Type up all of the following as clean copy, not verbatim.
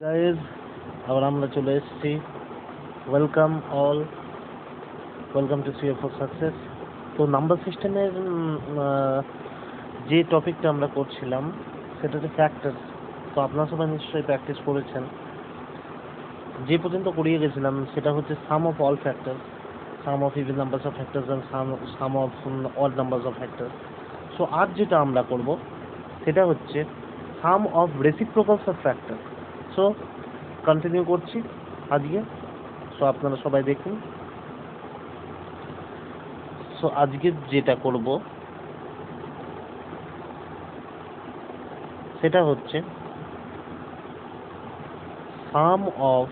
Guys, আবার আমরা চলে এসেছি। Welcome all, welcome to CA for success. তো নাম্বার সিস্টেমের যে টপিকটা আমরা করছিলাম সেটা হচ্ছে ফ্যাক্টরস। তো আপনারা সবাই নিশ্চয়ই প্র্যাকটিস করেছেন। যে পর্যন্ত করিয়ে গেছিলাম সেটা হচ্ছে sum of all factors, sum of even numbers of factors and sum of odd numbers of factors. So আজ যেটা আমরা করব সেটা হচ্ছে sum of reciprocals of factor. So continue করছি আজকে। সো আপনারা সবাই দেখুন। সো আজকে যেটা করব সেটা হচ্ছে sum of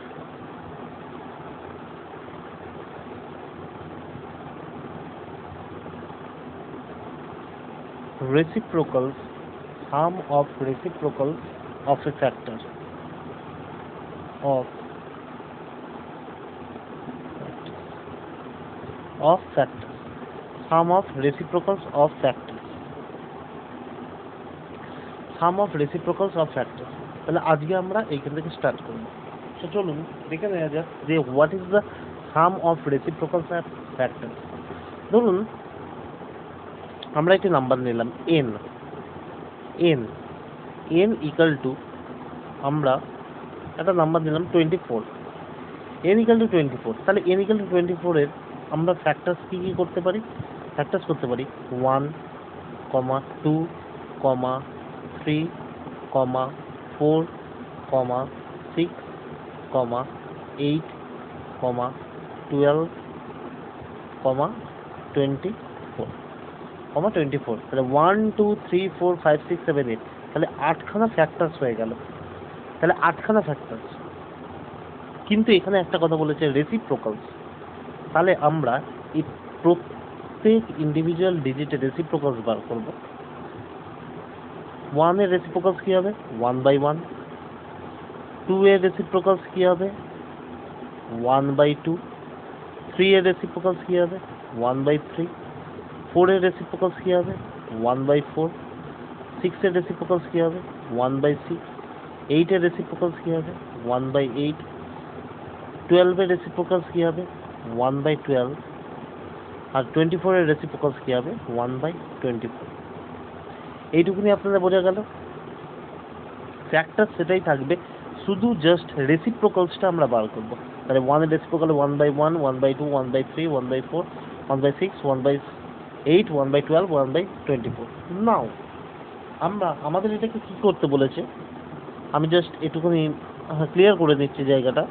reciprocals, sum of reciprocals of a factor of factors, sum of reciprocals of factors, sum of reciprocals of factors। তাহলে আজকে আমরা এইখান থেকে স্টার্ট করব। তো চলুন দেখে নেওয়া যাক যে what is the sum of reciprocals of factors. ধরুন আমরা একটি নাম্বার নিলাম n, n n equal to, আমরা একটা নাম্বার নিলাম 24, n ইকাল টু 24। তাহলে n ইকাল টু 24 এর আমরা ফ্যাক্টরস কি কি করতে পারি? ফ্যাক্টরস করতে পারি 1, 2, 3, 4, 6, 8, 12, 24, 24। তাহলে 1, 2, 3, 4, 5, 6, 7, 8। তাহলে 8খানা ফ্যাক্টরস হয়ে গেল। তাহলে 8খানা ফ্যাক্টরস। কিন্তু এখানে একটা কথা বলেছে রেসিপ্রোকালস। তাহলে আমরা এই প্রত্যেক ইন্ডিভিজুয়াল ডিজিটের রেসিপ্রোকালস বার করব। 1 এর রেসিপ্রোকালস কি হবে? 1/1। 2 এর রেসিপ্রোকালস কি হবে? 1/2। 3 এর রেসিপ্রোকালস কি হবে? 1/3। 4 এর রেসিপ্রোকালস কি হবে? 1/4। 6 এর রেসিপ্রোকালস কি হবে? 1/6। 8 এর রেসিপ্রোকালস কি হবে? 1/8। 12 এর রেসিপ্রোকালস কি হবে? 1/12। আর 24 এর রেসিপ্রোকালস কি হবে? 1/24। এইটুকুনি আপনাদের বোঝা গেল। ফ্যাক্টর সেটাই থাকবে, শুধু জাস্ট রেসিপ্রোকালসটা আমরা বার করব। তাহলে 1 এর রেসিপ্রোকাল 1/1, 1/2, 1/3, 1/4, 1/6, 1/8, 1/12, 1/24। নাও আমাদের এটাকে কি করতে বলেছে, আমি জাস্ট এটুকুনি ক্লিয়ার করে দিচ্ছি জায়গাটা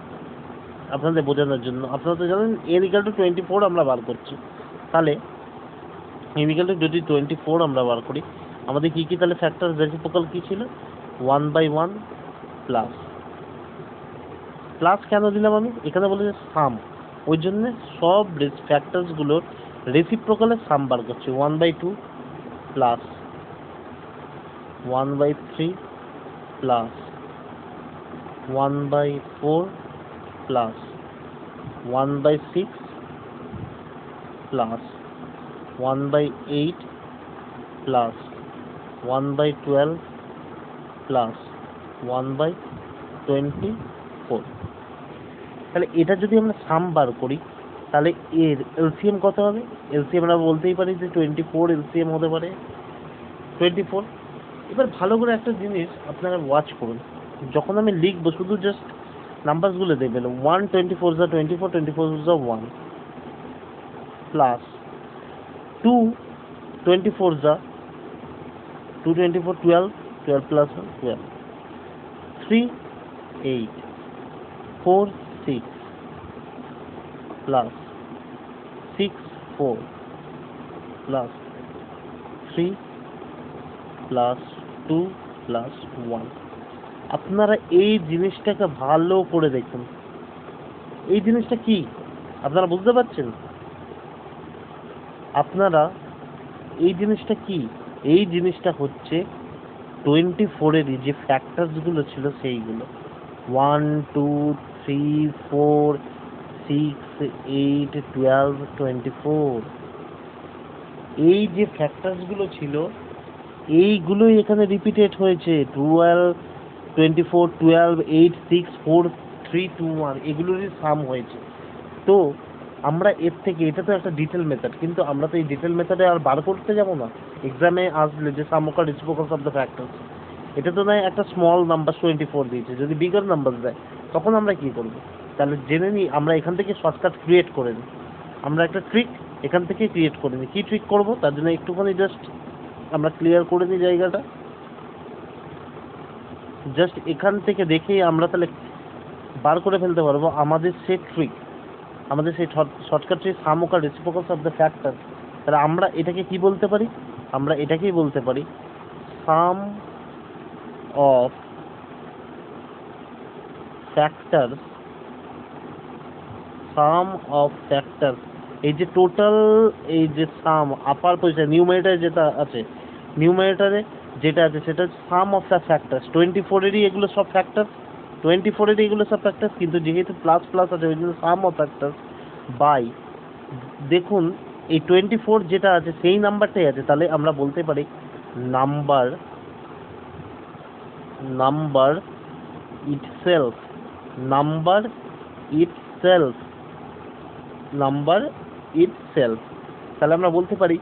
আপনাদের বোঝানোর জন্য। আপনারা তো জানেন n ইকাল টু 24 আমরা বার করছি। তাহলে n ইকাল টু যদি 24 আমরা বার করি, আমাদের কি কি তাহলে ফ্যাক্টর রেসিপ্রোকাল কি ছিল? 1/1 প্লাস, প্লাস কেন দিলাম আমি? এখানে বলেছে সাম, ওই জন্যে সব ফ্যাক্টরসগুলোর রেসিপ্রোকালের সাম বার করছি। 1/2 plus 1/3 plus 1/4 plus 1/6 plus 1/8 plus 1/12 plus 1/24। তাহলে এটা যদি আমরা সাম বার করি তাহলে এর এলসিএম কত হবে? এলসিএম আমরা বলতেই পারি যে 24 এলসিএম হতে পারে 24। এবার ভালো করে একটা জিনিস আপনারা ওয়াচ করুন, যখন আমি লিখবো শুধু জাস্ট নাম্বারসগুলো দেখবেন। 1 24 যা 24, 24 যা 1 প্লাস 2 24 যা 2 24 12, 12 plus 1 12, 3 8, 4 6 plus 6 4 plus 3 plus 2 plus 1। আপনারা এই জিনিসটাকে ভালো করে দেখুন। এই জিনিসটা কি আপনারা বুঝতে পারছেন? আপনারা এই জিনিসটা কি? এই জিনিসটা হচ্ছে 24-এরই যে ফ্যাক্টরসগুলো ছিল সেইগুলো। 1 2 3 4 6 8 12 24। এই যে ফ্যাক্টরসগুলো ছিল এইগুলোই এখানে রিপিটেড হয়েছে। 12 24, 12, 8, 6, 4, 3, 2, 1 এগুলোরই সাম হয়েছে। তো আমরা এর থেকে, এটা তো একটা ডিটেল মেথড, কিন্তু আমরা তো এই ডিটেল মেথডে আর বার করতে যাব না এক্সামে আসলে যে sum of reciprocals of the factors. এটা তো নয় একটা স্মল নাম্বার 24 দিয়েছে, যদি বিগার নাম্বার দেয় তখন আমরা কি করব? তাহলে জেনে নিই, আমরা এখান থেকে শর্টকাট ক্রিয়েট করে নিই। আমরা একটা ট্রিক এখান থেকে ক্রিয়েট করে নিই। কী ট্রিক করব তার জন্য একটুখানি জাস্ট আমরা ক্লিয়ার করে নিই জায়গাটা। জাস্ট এখান থেকে দেখেই আমরা তাহলে বার করে ফেলতে পারবো আমাদের সেই ট্রিক, আমাদের সেই shortcut trick sum of reciprocals of the factor. তাহলে আমরা এটাকে কি বলতে পারি? আমরা এটাকেই বলতে পারি sum of factors, sum of factors. এই যে টোটাল, এই যে সাম আপার পজিশন নিউমারেটরে যেটা আছে, নিউমারেটরে যেটা আছে সেটা হচ্ছে সাম অফ দ্য ফ্যাক্টরস। 24-এরই এগুলো সব ফ্যাক্টরস, 24-এরই এগুলো সব ফ্যাক্টরস, কিন্তু যেহেতু প্লাস প্লাস আছে ওই জন্য সাম অফ ফ্যাক্টরস বাই, দেখুন এই 24 যেটা আছে সেই নাম্বারটাই আছে, তাহলে আমরা বলতে পারি number number itself, number itself, number itself. তাহলে আমরা বলতে পারি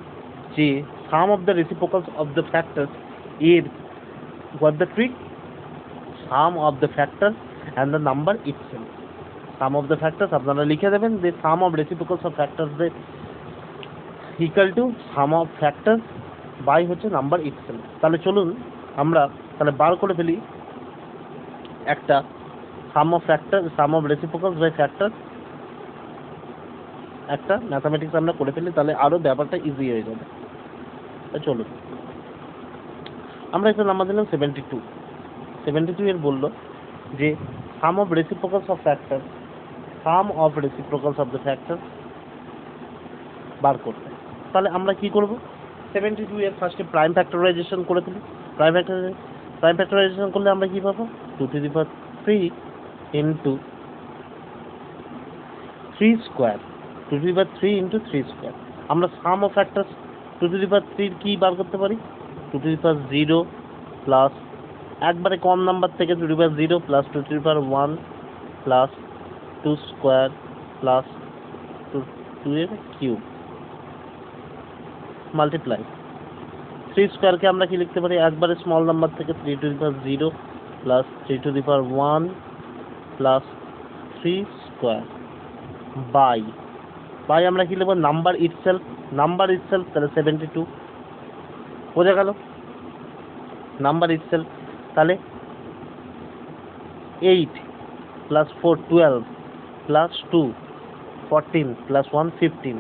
যে sum of the reciprocals of the factors এর what the trick, sum of the factors and the number itself. Sum of the factors আপনারা লিখে দেবেন যে sum of reciprocals of factors equal to sum of factors by হচ্ছে number itself। তাহলে চলুন আমরা তাহলে বার করে ফেলি একটা sum of factors, sum of reciprocals by factors, একটা ম্যাথামেটিক্স আমরা করে ফেলি, তাহলে আরো ব্যাপারটা ইজি হয়ে যাবে। চলুন আমরা একটা নাম্বার দিলাম 72। 72 এর বললো যে sum of reciprocals of factors, sum of reciprocals of the factors বার করতে। তাহলে আমরা কি করব? 72 এর ফার্স্টে প্রাইম ফ্যাক্টরাইজেশন করে ফেলি। প্রাইম ফ্যাক্টরাইজেশন করলে আমরা কি পাবো? 2^3 ইন্টু 3 স্কোয়ার, 2^3 ইন্টু 3 স্কোয়ার। আমরা সাম অফ ফ্যাক্টরস 2^3 কি বার করতে পারি? 2^0 প্লাস একবারে কম নাম্বার থেকে 2^0 প্লাস 2^1 প্লাস 2 স্কোয়ার প্লাস 2 এর কিউব মাল্টিপ্লাই 3 স্কোয়ারকে আমরা কি লিখতে পারি? একবারে স্মল নাম্বার থেকে 3^0 প্লাস 3^1 প্লাস 3 স্কোয়ার বাই আমরা কি লিখবো? Number itself, number itself. তাহলে 72 বোঝা গেল নাম্বার ইটসেলফ। তাহলে 8 প্লাস 4 12 প্লাস 2 14 প্লাস 1 15,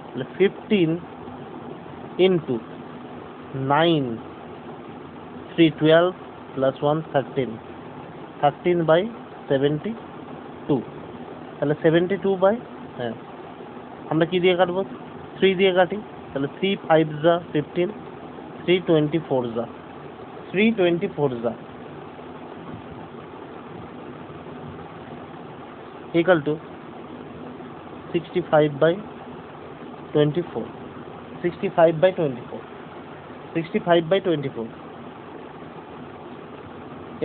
তাহলে 15 ইন্টু 9 3 12 প্লাস 1 13, 13 বাই 72। তাহলে 72 বাই, হ্যাঁ আমরা কি দিয়ে কাটবো? 3 দিয়ে কাটি। তাহলে 3 5 যা 15, 3 24 যা 324 যা equal to 65/24, 65/24, 65/24।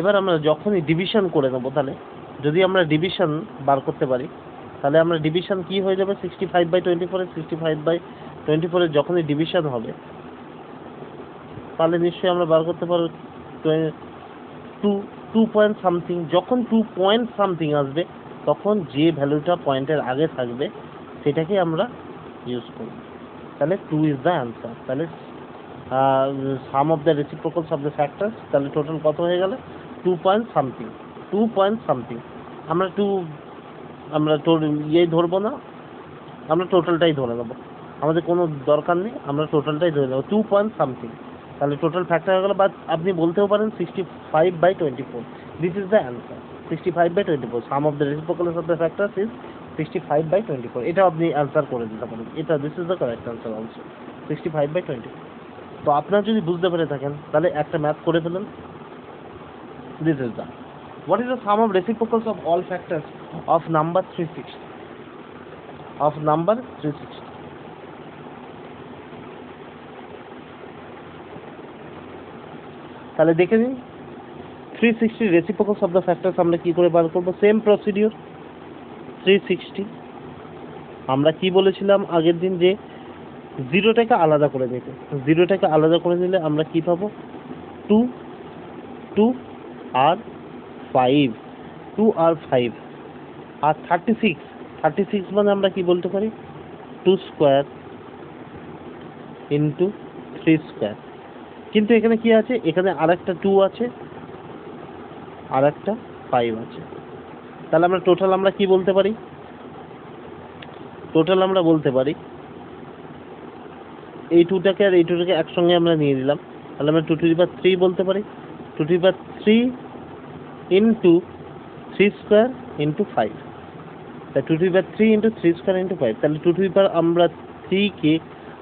এবার আমরা যখনই ডিভিশন করে নেব, তাহলে যদি আমরা ডিভিশন বার করতে পারি তাহলে আমরা ডিভিশন কি হয়ে যাবে? 65/24 এর 65/24 এর যখনই ডিভিশন হবে তাহলে নিশ্চয়ই আমরা বার করতে পারবো 2 পয়েন্ট সামথিং। যখন 2 পয়েন্ট সামথিং আসবে তখন যে ভ্যালুটা পয়েন্টের আগে থাকবে সেটাকে আমরা ইউজ করব। তাহলে 2 ইজ দ্য অ্যান্সার। তাহলে sum of the reciprocals of the factors, তাহলে টোটাল কত হয়ে গেল? 2 পয়েন্ট সামথিং, 2 পয়েন্ট সামথিং। আমরা ধরবো না, আমরা টোটালটাই ধরে নেবো, আমাদের কোনো দরকার নেই, আমরা টোটালটাই ধরে নেবো 2 পয়েন্ট সামথিং। তাহলে টোটাল ফ্যাক্টর হয়ে গেল। বা আপনি বলতেও পারেন 65/24, this is the answer. 65/24, sum of the reciprocals of the factors is 65/24। এটা আপনি অ্যান্সার করে দিতে পারেন, এটা this is the correct answer also, 65/24। তো আপনারা যদি বুঝতে পেরে থাকেন তাহলে একটা ম্যাথ করে ফেলেন। This is the, what is the sum of reciprocals of all factors of number 360, of number 360? তাহলে দেখে নিন 360 রেসিপ্রোকালস অফ দ্য ফ্যাক্টরস আমরা কি করে বার করব? Same procedure. 360 আমরা কি বলেছিলাম আগের দিন, যে জিরোটাকে আলাদা করে নিতে। জিরোটাকে আলাদা করে নিলে আমরা কি পাবো? 2 2 আর 5, 2 আর 5 আর 36 মানে আমরা কি বলতে পারি? 2 স্কোয়ার ইন্টু 3 স্কোয়ার। কিন্তু এখানে কি আছে? এখানে আরেকটা 2 আছে, আরেকটা 5 আছে। তাহলে আমরা টোটাল আমরা কি বলতে পারি? টোটাল আমরা বলতে পারি, এই 2টাকে আর এই 2টাকে একসঙ্গে আমরা নিয়ে নিলাম, তাহলে আমরা 2 টু দি পাওয়ার 3 বলতে পারি। 2 two the power 3 into 3 square into 5। তাই 2 two the power 3 into 3 square into 5। তাহলে 2 টু দি পাওয়ার আমরা 3 কে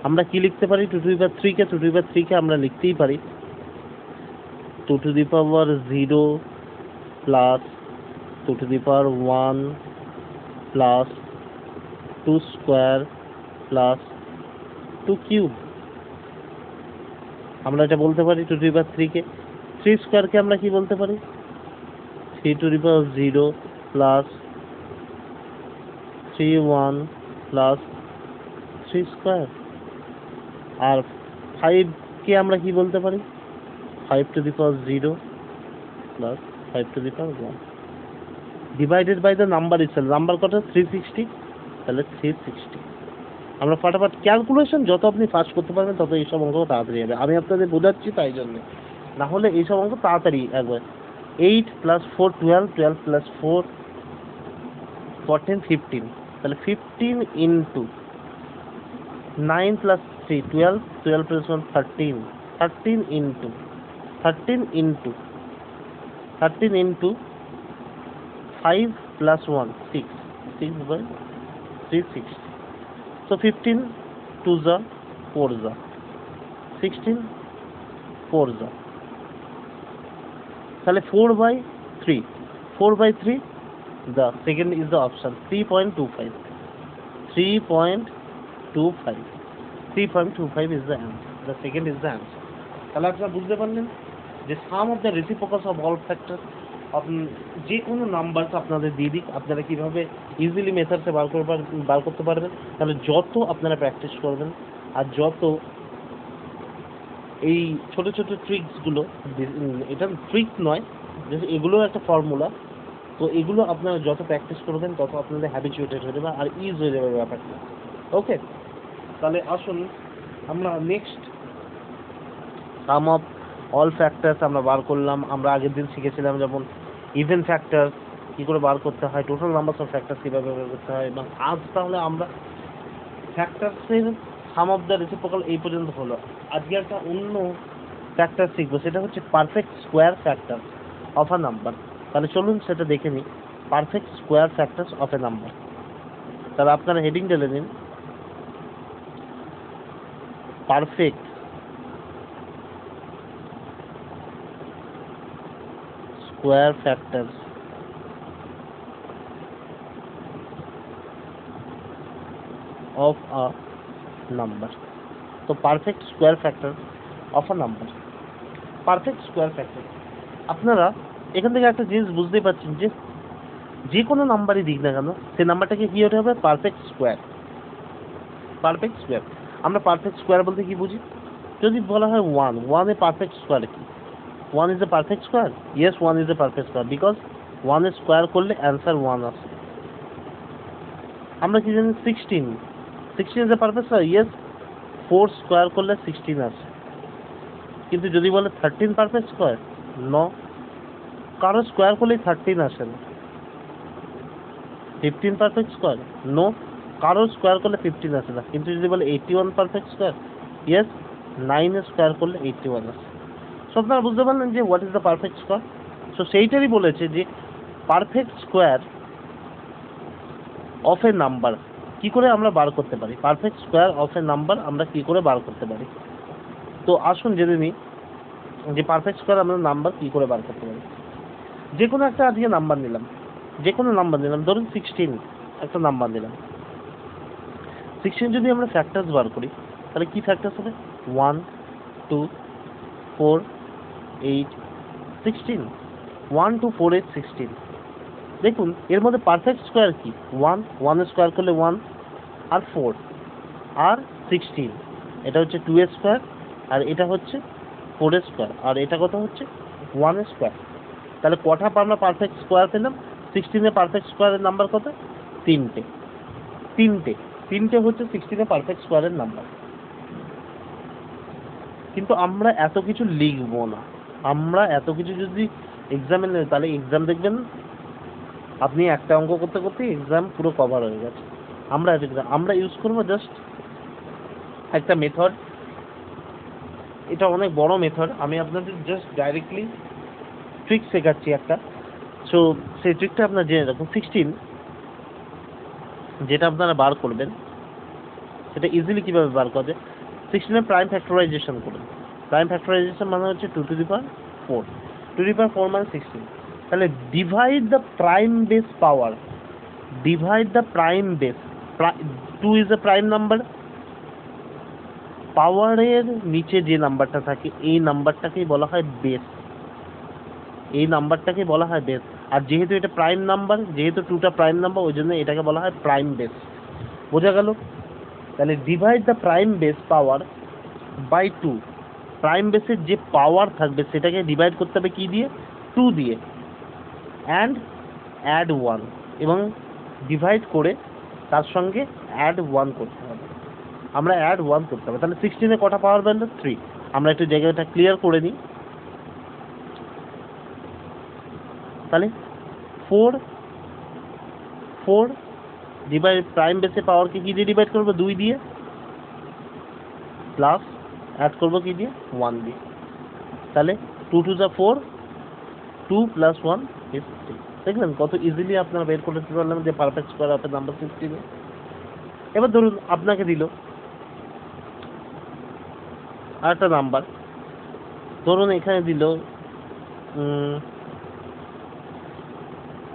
আমরা কি লিখতে পারি? 2 two the power 3 K 2 two the power 3 কে আমরা লিখতেই পারি 2 two the power 0 plus 2 two the power 1 plus 2 square plus 2 cube. আমরা এটা বলতে পারি 2 টু দি পাওয়ার 3 কে। 3 স্কোয়ারকে আমরা কি বলতে পারি? 3 to the power 0 plus 3 1 plus 3 square. আর 5 কে আমরা কি বলতে পারি? 5 to the power 0 plus 5 to the power 1 divided by the number itself. Number কত? 360, তাহলে 360। আমরা ফটাফট ক্যালকুলেশন যত আপনি ফাস্ট করতে পারবেন তত এইসব অঙ্ক তাড়াতাড়ি হবে। আমি আপনাদের বোঝাচ্ছি তাই জন্যে, না হলে এইসব অঙ্ক তাড়াতাড়ি একবার। 8 প্লাস 4 12, 12 প্লাস 4 14 15, তাহলে 15 into 9 plus 3 12, 12 plus 1 13, 13 into 5 plus 1 6, 6 by 360. So 15 2 za 4 za 16 4 za, তাহলে 4 by 3, 4 by 3, the second is the option 3.25, 3.25 is the answer, the second is the answer. তাহলে আপনারা বুঝতে পারলেন যে sum of the reciprocals of all factor, যে কোনো numbers আপনাদের দিয়ে দিক, আপনারা কীভাবে ইজিলি মেথডসে বার করতে পারবেন। তাহলে যত আপনারা প্র্যাকটিস করবেন আর যত এই ছোট ছোট ট্রিক্সগুলো, এটা ট্রিক নয়, এগুলো একটা ফর্মুলা, তো এগুলো আপনারা যত প্র্যাকটিস করবেন তত আপনাদের হ্যাবিচুয়েটেড হয়ে যাবে আর ইজ হয়ে যাবে ব্যাপারটা। ওকে, তাহলে আসুন আমরা next some of all factors আমরা বার করলাম। আমরা আগের দিন শিখেছিলাম যেমন ইভেন ফ্যাক্টর কী করে বার করতে হয়, টোটাল নাম্বারস অফ ফ্যাক্টরস কীভাবে বার করতে হয়, এবং আজ তাহলে আমরা ফ্যাক্টরসের সাম অফ দ্য রেসিপ্রোকাল এই পর্যন্ত হলো। আজকে একটা অন্য ফ্যাক্টর শিখবো, সেটা হচ্ছে perfect square factor of a number. তাহলে চলুন সেটা দেখে নিই, perfect square factors of a number. তাহলে আপনারা হেডিং ঢেলে নিন, perfect square factors of a number. তো perfect square factor of a number, perfect square factor. আপনারা এখান থেকে একটা জিনিস বুঝতেই পারছেন যে যে কোনো নাম্বারই দিক না কেন সেই নাম্বারটাকে কী হতে হবে? Perfect square. পারফেক্ট স্কোয়ার, আমরা পারফেক্ট স্কোয়ার বলতে কি বুঝি? যদি বলা হয় 1 এ পারফেক্ট স্কোয়ার কি? 1 is a perfect square? Yes, 1 is a perfect square because 1 square করলে অ্যান্সার 1 আসে। আমরা কি জানি? 16 is a perfect square? Yes, 4 square করলে 16 আসে। কিন্তু যদি বলে 13 পারফেক্ট স্কোয়ার, নো, কারো স্কোয়ার করলেই 13 আসে না। 15 পারফেক্ট স্কোয়ার, নো, কারো স্কোয়ার করলে 15 আসে না। কিন্তু যদি বলে 81 পারফেক্ট স্কোয়ার, ইয়েস, 9 স্কোয়ার করলে 81 আসে। সো আপনারা বুঝতে পারলেন যে what is the perfect square. So সেইটারই বলেছে যে perfect square of a number কী করে আমরা বার করতে পারি, perfect square of a number আমরা কী করে বার করতে পারি। তো আসুন জেনে নিই যে পারফেক্ট স্কোয়ার আমরা নাম্বার কী করে বার করতে পারি। যে কোনো একটা আজকে নাম্বার নিলাম, যে কোনো নাম্বার নিলাম, ধরুন 16 একটা নাম্বার নিলাম। 16 যদি আমরা ফ্যাক্টরস বার করি তাহলে কী ফ্যাক্টরস হবে? 1 2 4 8 16। 1 2 4 8 16। দেখুন এর মধ্যে পারফেক্ট স্কোয়ার কি 1, 1 স্কোয়ার করলে 1 আর 4 আর 16, এটা হচ্ছে 2 এর স্কোয়ার আর এটা হচ্ছে 4 এর স্কোয়ার আর এটা কত হচ্ছে 1 এর স্কোয়ার। তাহলে কটা আমরা পারফেক্ট স্কোয়ার পেলাম? 16 এর পারফেক্ট স্কোয়ারের নাম্বার কত? তিনটে। তিনটে হচ্ছে 16 এর পারফেক্ট স্কোয়ারের নাম্বার। কিন্তু আমরা এত কিছু লিখবো না। আমরা এত কিছু যদি এক্সামে নেই তাহলে এক্সাম দেখবেন আপনি একটা অঙ্ক করতে করতে এক্সাম পুরো কভার হয়ে গেছে। আমরা ইউজ করবো জাস্ট একটা মেথড, এটা অনেক বড় মেথড, আমি আপনাদের জাস্ট ডাইরেক্টলি ট্রিক শেখাচ্ছি একটা। সো সেই ট্রিকটা আপনারা জেনে রাখুন। 16 যেটা আপনারা বার করবেন সেটা ইজিলি কীভাবে বার করবে? 16 এর প্রাইম ফ্যাক্টরাইজেশন করুন। প্রাইম ফ্যাক্টরাইজেশন মানে হচ্ছে 2 two the power 4, 2 two the পাওয়ার 4 মানে 16। তাহলে divide the prime base power, divide the prime base, 2 is a prime number, পাওয়ারের নিচে যে নাম্বারটা থাকে এই নাম্বারটাকেই বলা হয় বেস, এই নাম্বারটাকেই বলা হয় বেস। আর যেহেতু এটা প্রাইম নাম্বার, যেহেতু 2টা প্রাইম নাম্বার, ওই জন্য এটাকে বলা হয় প্রাইম বেস। বোঝা গেল? তাহলে divide the prime base power by 2, prime বেসের যে পাওয়ার থাকবে সেটাকে ডিভাইড করতে হবে কি দিয়ে? 2 দিয়ে, অ্যান্ড অ্যাড 1, এবং ডিভাইড করে তার সঙ্গে অ্যাড 1 করতে হবে। আমরা অ্যাড 1 করতে হবে। তাহলে 16 এ কটা পাওয়ার পেল? 3। আমরা একটু জায়গাটা ক্লিয়ার করে নিই। তাহলে 4 ডিভাইড প্রাইম বেসে পাওয়ারকে কি দিয়ে ডিভাইড করবো? 2 দিয়ে, প্লাস অ্যাড করবো কি দিয়ে? 1 দিয়ে। তাহলে 2 টু দ্য 4, 2 প্লাস 1 ইজ 3। দেখলেন কত ইজিলি আপনারা বের করতে পারলাম যে পারফেক্ট স্কোয়ার অফ নাম্বার 16। এবার ধরুন আপনাকে দিল আরেকটা নাম্বার, ধরুন এখানে দিল,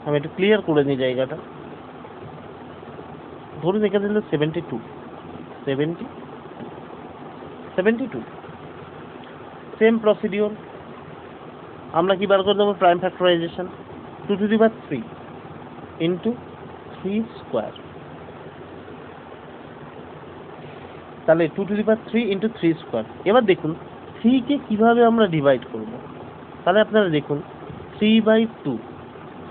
আমি একটু ক্লিয়ার করে নিই জায়গাটা। ধরুন এখানে দিল 72, 72। সেম প্রসিডিওর, আমরা কি বার করে দেবো? Prime factorisation, 2 two the power 3 into 3 square. তাহলে 2 two the power 3 into 3 square. এবার দেখুন 3 কে কীভাবে আমরা ডিভাইড করব। তাহলে আপনারা দেখুন 3/2,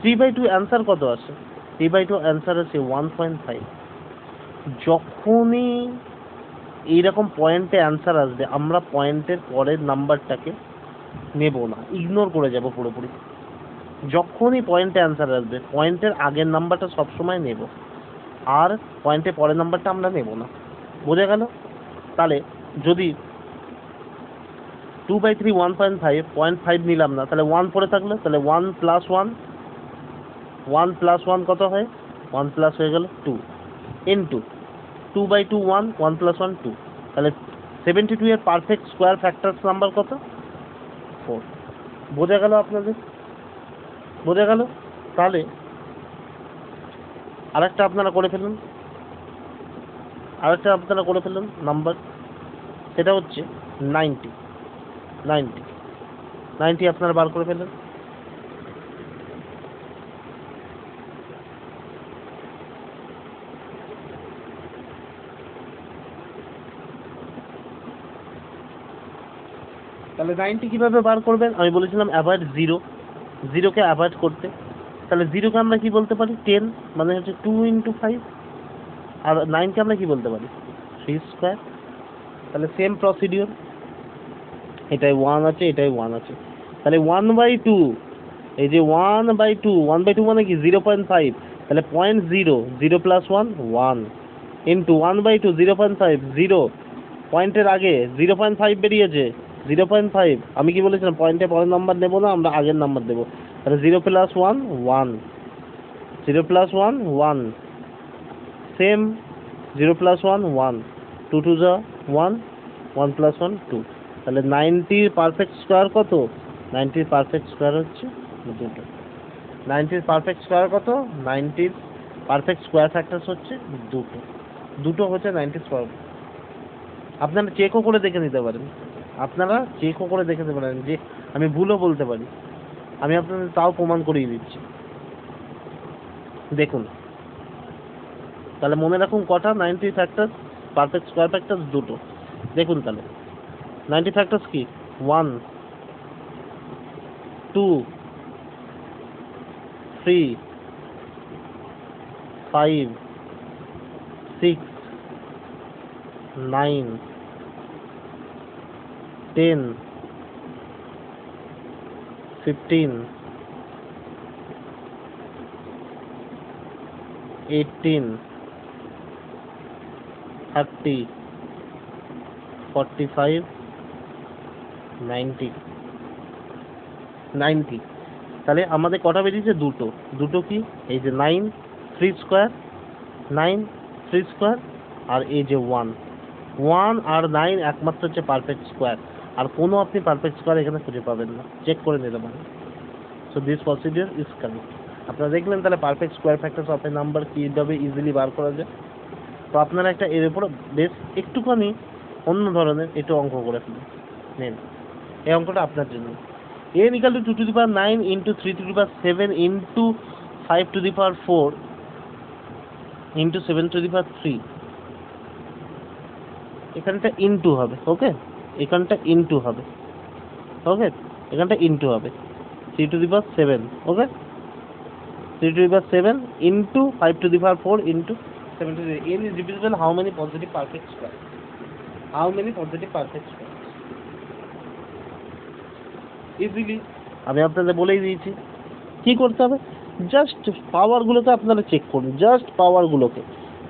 3/2 অ্যান্সার কত আসে? 3/2 অ্যান্সার আছে 1.5। যখনই এইরকম পয়েন্টে অ্যান্সার আসবে আমরা পয়েন্টের পরের নাম্বারটাকে নেব না, ইগনোর করে যাব পুরোপুরি। যখনই পয়েন্টে অ্যান্সার আসবে পয়েন্টের আগের নাম্বারটা সবসময় নেব, আর পয়েন্টের পরের নাম্বারটা আমরা নেব না। বোঝা গেল? তাহলে যদি 2/3 1.5, 0.5 নিলাম না, তাহলে 1 পরে থাকলো, তাহলে 1 প্লাস 1 কত হয়? 1 প্লাস হয়ে গেল 2 ইন্টু 2/2 1, 1 প্লাস 1 2। তাহলে 72 এর পারফেক্ট স্কোয়ার ফ্যাক্টরস নাম্বার কত? 4। বোঝা গেল আপনাদের? বোঝা গেল? তাহলে আরেকটা আপনারা করে ফেলুন, নাম্বার, সেটা হচ্ছে 90 আপনারা বার করে ফেলুন। তাহলে 90 কীভাবে বার করবেন? আমি বলেছিলাম অ্যাভয়েড 0কে অ্যাভয়েড করতে। তাহলে 0কে আমরা কি বলতে পারি? 10, মানে হচ্ছে 2 ইন্টু 5। আর 9কে আমরা কি বলতে পারি? 3 স্কোয়ার। তাহলে সেম প্রসিডিওর, এটাই 1 আছে, এটাই 1 আছে। তাহলে 1/2, এই যে 1/2 মানে কি? 0.5। তাহলে 0.0, 0 প্লাস 1 1 ইন্টু 1/2, 0.5, 0 পয়েন্টের আগে 0.5 বেরিয়েছে, 0.5। আমি কি বলেছিলাম? পয়েন্টে পরের নাম্বার নেবো না, আমরা আগের নাম্বার দেবো। তাহলে 0 plus 1 1, 0 plus 1 1, same 0 plus 1 1, 2 to the 1, 1 plus 1 2। তাহলে 90 পারফেক্ট স্কোয়ার কত? 90 পারফেক্ট স্কোয়ার হচ্ছে 2। 90 পারফেক্ট স্কোয়ার কত? 90 পারফেক্ট স্কোয়ার ফ্যাক্টরস হচ্ছে 2 হচ্ছে 90 স্কোয়ার। আপনারা চেকও করে দেখে নিতে পারেন, যে আমি ভুলও বলতে পারি। আমি আপনাদের তাও প্রমাণ করিয়ে দিচ্ছি। দেখুন, তাহলে মনে রাখুন কটা 90 ফ্যাক্টরস, পারফেক্ট স্কোয়ার ফ্যাক্টরস দুটো। দেখুন তাহলে 90 ফ্যাক্টরস কি 1 2 3 5 6 9 10 15 18 30 45 90 90। তাহলে আমাদের কটা বেরিয়েছে? দুটো। দুটো কি? এই যে 9 3 স্কোয়ার, 9 3 স্কোয়ার, আর এই যে 1 1 আর 9 একমাত্র হচ্ছে পারফেক্ট স্কোয়ার, আর কোনো আপনি পারফেক্ট স্কোয়ার এখানে খুঁজে পাবেন না, চেক করে নিতে পারেন। So this procedure is correct. আপনারা দেখলেন তাহলে perfect square factors of a number কীভাবে ইজিলি বার করা যায়। তো আপনারা একটা এর উপর বেশ একটুখানি অন্য ধরনের একটু অঙ্ক করে ফেলুন। নেন, এই অঙ্কটা আপনার জন্য। n equal to 2 to the power 9 into 3 to the power 7 into 5 to the power 4 into 7 to the power 3, এখানটা ইনটু হবে। ওকে, এখানটা ইনটু হবে। ওকে, এখানটা ইনটু হবে 3 to the power 7। Okay, 3 to the power 7 into 5 to the power 4 into 7 to the n is divisible how many positive perfect square? How many positive perfect square? Easily আমি আপনাদের বলেই দিয়েছি কি করতে হবে। জাস্ট পাওয়ারগুলোকে আপনারা চেক করুন, জাস্ট পাওয়ারগুলোকে।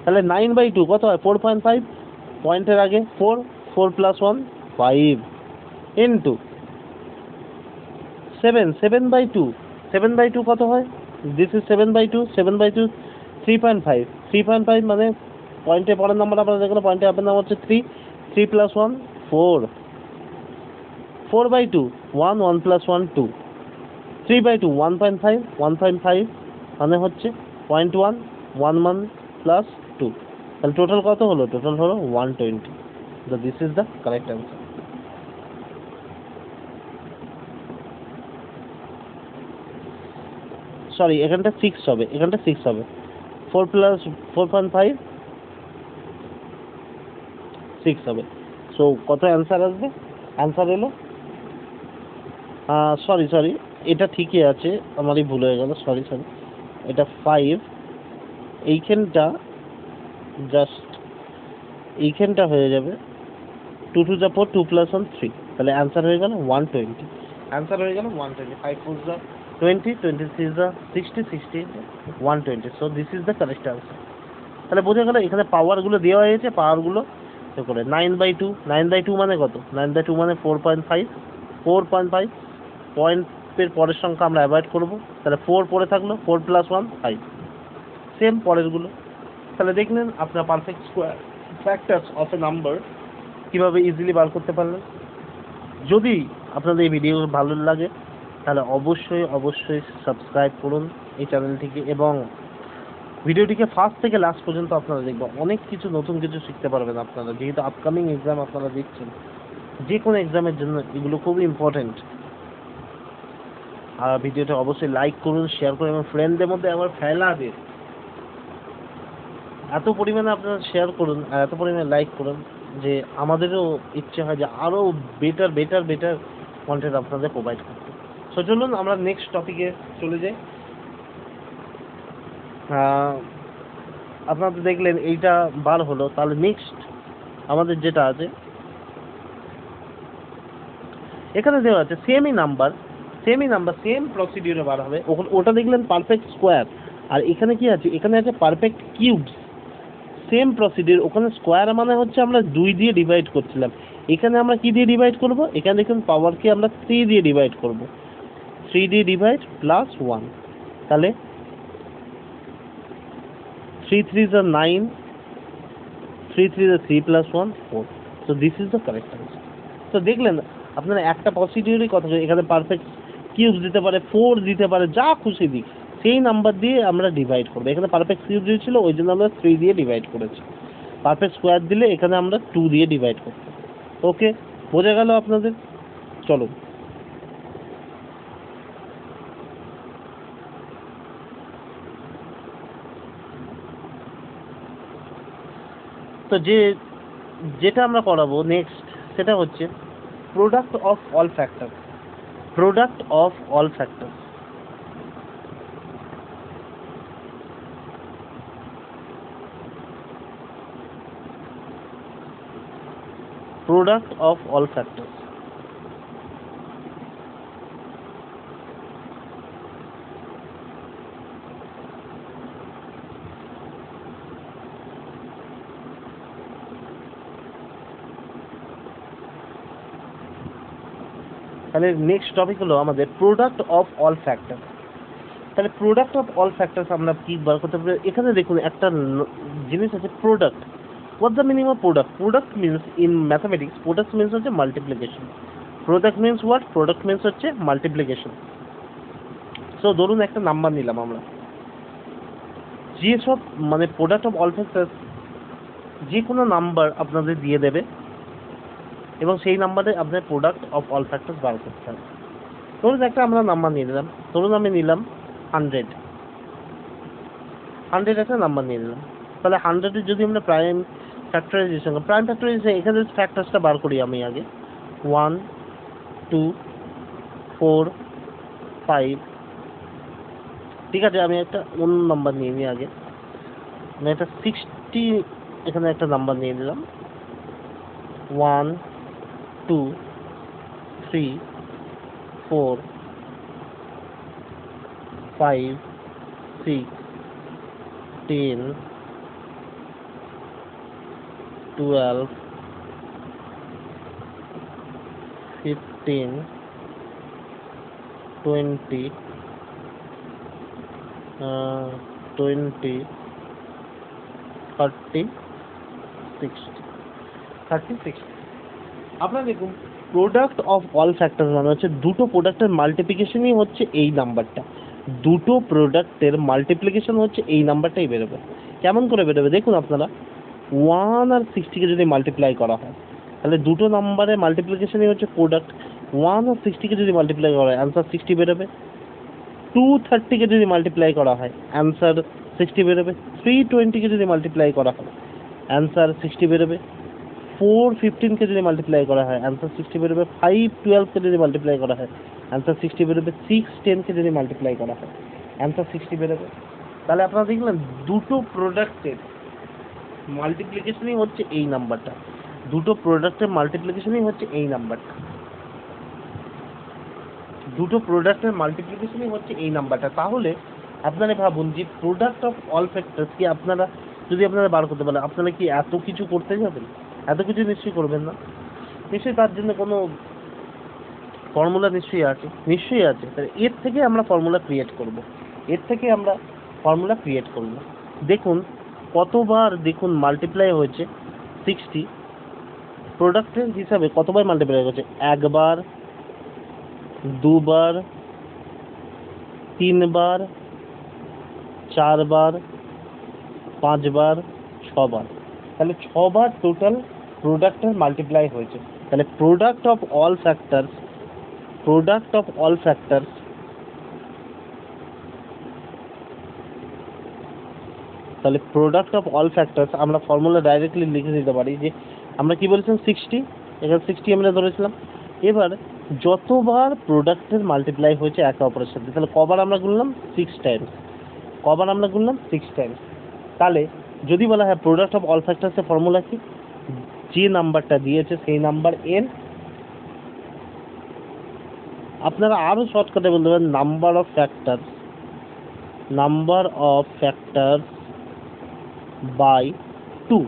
তাহলে 9/2 কত হয়? 4.5, পয়েন্টের আগে 4, 4 + 1 5 ইন্টু 7, 7/2, 7/2 কত হয়? দিস ইজ 7/2, 7/2 3.5, 3.5 মানে পয়েন্টে পরের নাম্বার আপনারা দেখুন, পয়েন্টে আপনার নাম হচ্ছে 3, 3 + 1 4, 4/2 1, 1 + 1 2, 3/2 1.5, 1.5 মানে হচ্ছে 0.1, 1 + 2। তাহলে টোটাল কত হলো? টোটাল হলো 120। So this is the correct answer. Sorry, এখানটা 6 হবে, এখানটা 6 হবে। 4 + 4.5 6 হবে। সো কত অ্যান্সার আসবে? অ্যান্সার এলো সরি, এটা ঠিকই আছে, আমারই ভুল হয়ে গেল, সরি। এটা 5, এইখানটা জাস্ট এইখানটা হয়ে যাবে 2 to the 4, 2 + 1 3, তাহলে অ্যান্সার হয়ে গেল 120। অ্যান্সার হয়ে গেল 120। 5 4 is 20, 23 is 60, 60 is 120। So this is the correct answer. তাহলে বোঝা গেল এখানে পাওয়ারগুলো দেওয়া হয়েছে, পাওয়ারগুলো করে 9/2, 9/2 মানে কত? 9/2 মানে 4.5, 4.5 পয়েন্টের পরের সংখ্যা আমরা অ্যাভয়েড করবো, তাহলে 4 পরে থাকলো, 4 + 1 5, সেম পরেরগুলো। তাহলে দেখলেন আপনার perfect square factors of a number কীভাবে ইজিলি বার করতে পারলেন। যদি আপনাদের এই ভিডিও ভালো লাগে তাহলে অবশ্যই সাবস্ক্রাইব করুন এই চ্যানেলটিকে, এবং ভিডিওটিকে ফার্স্ট থেকে লাস্ট পর্যন্ত আপনারা দেখবেন। অনেক কিছু নতুন কিছু শিখতে পারবেন আপনারা, যেহেতু আপকামিং এক্সাম আপনারা দিচ্ছেন, যে কোনো এক্সামের জন্য এগুলো খুবই ইম্পর্টেন্ট। আর ভিডিওটা অবশ্যই লাইক করুন, শেয়ার করুন এবং ফ্রেন্ডদের মধ্যে আবার ফেলা দিন। এত পরিমাণে আপনারা শেয়ার করুন আর এত পরিমাণে লাইক করুন যে আমাদেরও ইচ্ছে হয় যে আরও বেটার কন্টেন্ট আপনাদের প্রোভাইড করতে। সো চলুন আমরা নেক্সট টপিকে চলে যাই। আপনারা তো দেখলেন এইটা বার হলো, তাহলে নেক্সট আমাদের যেটা আছে এখানে দেওয়া আছে সেমই নাম্বার, সেম প্রসিডিউরে বার হবে। ওটা দেখলেন পারফেক্ট স্কোয়ার, আর এখানে কি আছে? এখানে আছে পারফেক্ট কিউবস। সেম প্রসিডিউর, ওখানে স্কোয়ার মানে হচ্ছে আমরা 2 দিয়ে ডিভাইড করছিলাম, এখানে আমরা কি দিয়ে ডিভাইড করব? এখানে দেখুন পাওয়ারকে আমরা 3 দিয়ে ডিভাইড করব, 3 দিয়ে ডিভাইড +1, তাহলে 3 3 is 9, 3 3 is 3 + 1 4। So this is the correct answer. তো দেখলেন আপনারা একটা প্রসিডিউরই কথা, এখানে পারফেক্ট কিউবস দিতে পারে, 4 দিতে পারে, যা খুশি দিক সেই নাম্বার দিয়ে আমরা ডিভাইড করবো। এখানে পারফেক্ট কিউব দিয়েছিল ওই জন্য আমরা 3 দিয়ে ডিভাইড করেছি। পারফেক্ট স্কোয়ার দিলে এখানে আমরা 2 দিয়ে ডিভাইড করব। ওকে, বোঝা গেল আপনাদের? চলো। তো যেটা আমরা করাবো নেক্সট সেটা হচ্ছে product of all factor. Product of all factor, product of all factor. তাহলে নেক্সট টপিক হলো আমাদের প্রোডাক্ট অফ অল ফ্যাক্টর। তাহলে প্রোডাক্ট অফ অল ফ্যাক্টরস আমরা কি বার করতে পারি? এখানে দেখুন একটা জিনিস আছে product. What the meaning of product? Product means in mathematics product means হচ্ছে multiplication. Product means what? Product means হচ্ছে মাল্টিপ্লিকেশন। সো ধরুন একটা নাম্বার নিলাম আমরা, যেসব মানে প্রোডাক্ট অফ অল ফ্যাক্টরস যে কোনো নাম্বার আপনাদের দিয়ে দেবে এবং সেই নাম্বারে আপনার প্রোডাক্ট অফ অল ফ্যাক্টরস বার করতে হবে। ধরুন একটা আমরা নাম্বার নিয়ে নিলাম, ধরুন আমি নিলাম 100 একটা নাম্বার নিয়ে নিলাম। তাহলে 100-এর যদি আমরা প্রাইম ফ্যাক্টরাইজেশন এখানে ফ্যাক্টরসটা বার করি আমি আগে 1 2 4 5। ঠিক আছে, আমি একটা অন্য নাম্বার নিয়ে নিই আগে, আমি একটা 60 এখানে একটা নাম্বার নিয়ে নিলাম 1 2 3 4 5 6 10 12 15 20 20 30 60। আপনারা দেখুন প্রোডাক্ট অফ অল ফ্যাক্টর মানে হচ্ছে দুটো প্রোডাক্টের মাল্টিপ্লিকেশনই হচ্ছে এই নাম্বারটা। দুটো প্রোডাক্টের মাল্টিপ্লিকেশন হচ্ছে এই নাম্বারটাই বেরোবে। কেমন করে বেরোবে দেখুন আপনারা, 1 আর 60-কে যদি মাল্টিপ্লাই করা হয় তাহলে দুটো নাম্বারের মাল্টিপ্লিকেশনই হচ্ছে প্রোডাক্ট। 1 আর 60-কে যদি মাল্টিপ্লাই করা হয় অ্যান্সার 60 বেরোবে। 230-কে যদি মাল্টিপ্লাই করা হয় অ্যান্সার 60 বেরোবে। 320-কে যদি মাল্টিপ্লাই করা হয় অ্যান্সার 60 বেরোবে। 415-কে যদি মাল্টিপ্লাই করা হয় অ্যান্সার 60 বেরোবে। 512-কে যদি মাল্টিপ্লাই করা হয় অ্যান্সার 60 বেরোবে। 610-কে যদি মাল্টিপ্লাই করা হয় অ্যান্সার 60 বেরোবে। তাহলে আপনারা দেখলেন দুটো প্রোডাক্টের মাল্টিপ্লিকেশনই হচ্ছে এই নাম্বারটা। দুটো প্রোডাক্টের মাল্টিপ্লিকেশনই হচ্ছে এই নাম্বারটা। দুটো প্রোডাক্টের মাল্টিপ্লিকেশনই হচ্ছে এই নাম্বারটা। তাহলে আপনারা ভাবুন যে প্রোডাক্ট অফ অল ফ্যাক্টরস কি আপনারা যদি আপনারা বার করতে পারেন, আপনারা কি এত কিছু করতে যাবেন? এত কিছু নিশ্চয়ই করবেন না। নিশ্চয়ই তার জন্য কোনো ফর্মুলা নিশ্চয়ই আছে, নিশ্চয়ই আছে। তাহলে এর থেকে আমরা ফর্মুলা ক্রিয়েট করব, এর থেকে আমরা ফর্মুলা ক্রিয়েট করব। দেখুন কতবার দেখুন মাল্টিপ্লাই হয়েছে 60 প্রোডাক্টের হিসাবে কতবার মাল্টিপ্লাই হয়েছে? একবার, দুবার, তিনবার, চারবার, পাঁচবার, ছবার। তাহলে ছবার টোটাল প্রোডাক্টের মাল্টিপ্লাই হয়েছে। তাহলে product of all factors, product of all factors তাহলে প্রোডাক্ট অফ অল ফ্যাক্টরস আমরা ফর্মুলা ডাইরেক্টলি লিখে দিতে পারি যে আমরা কি বলেছিলাম 60, এখানে 60 আমরা ধরেছিলাম। এবার যতবার প্রোডাক্টের মাল্টিপ্লাই হয়েছে একে অপরের সাথে, তাহলে কবার আমরা গুনলাম? 6 টাইমস। কবার আমরা গুনলাম? 6 টাইমস। তাহলে যদি বলা হয় প্রোডাক্ট অফ অল ফ্যাক্টরসের ফর্মুলা কি? যে নাম্বারটা দিয়েছে সেই নাম্বার n, আপনারা আরও শর্টকাটে বলতে পারেন number of factors, number of factors by 2,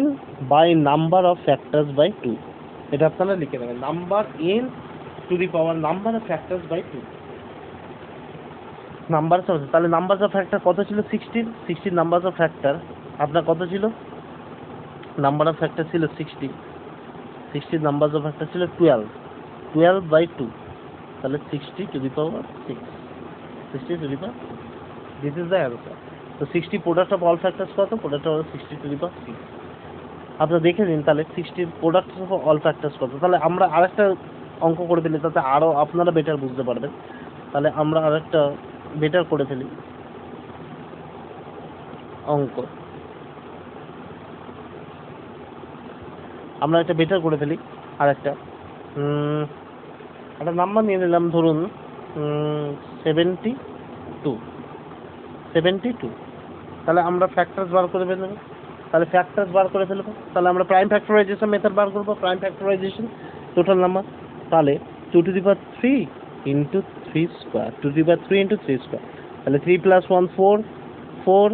n by number of factors by 2। এটা আপনারা লিখে নেবেন, number n to the power number of factors by 2। Number of, তাহলে নাম্বার অফ ফ্যাক্টর কত ছিল? 60 নাম্বার অফ ফ্যাক্টর আপনার কত ছিল? নাম্বার অফ ফ্যাক্টর ছিল 60 নাম্বার অফ ফ্যাক্টর ছিল 12 বাই 2। তাহলে 60 two the power 6, 60 two the power, this is the answer. তো 60 প্রোডাক্ট অফ অল ফ্যাক্টরস কত? প্রোডাক্ট অফ 60 টু দি পাওয়ার 6। আপনারা দেখে নিন তাহলে 60 প্রোডাক্ট অফ অল ফ্যাক্টরস কত। তাহলে আমরা আরেকটা অঙ্ক করে ফেলি, তাতে আরও আপনারা বেটার বুঝতে পারবেন। তাহলে আমরা আরেকটা বেটার করে ফেলি অঙ্ক। আমরা একটা বেটার করে ফেলি। আর একটা নাম্বার নিয়ে নিলাম, ধরুন 72। তাহলে আমরা ফ্যাক্টরস বার করে ফেলবো। তাহলে আমরা প্রাইম ফ্যাক্টরাইজেশন মেথড বার করবো। প্রাইম ফ্যাক্টরাইজেশন টোটাল নাম্বার, তাহলে 2 to the power 3 into 3 square, 2 to the power 3 into 3 square, তাহলে 3 plus 1 4, 4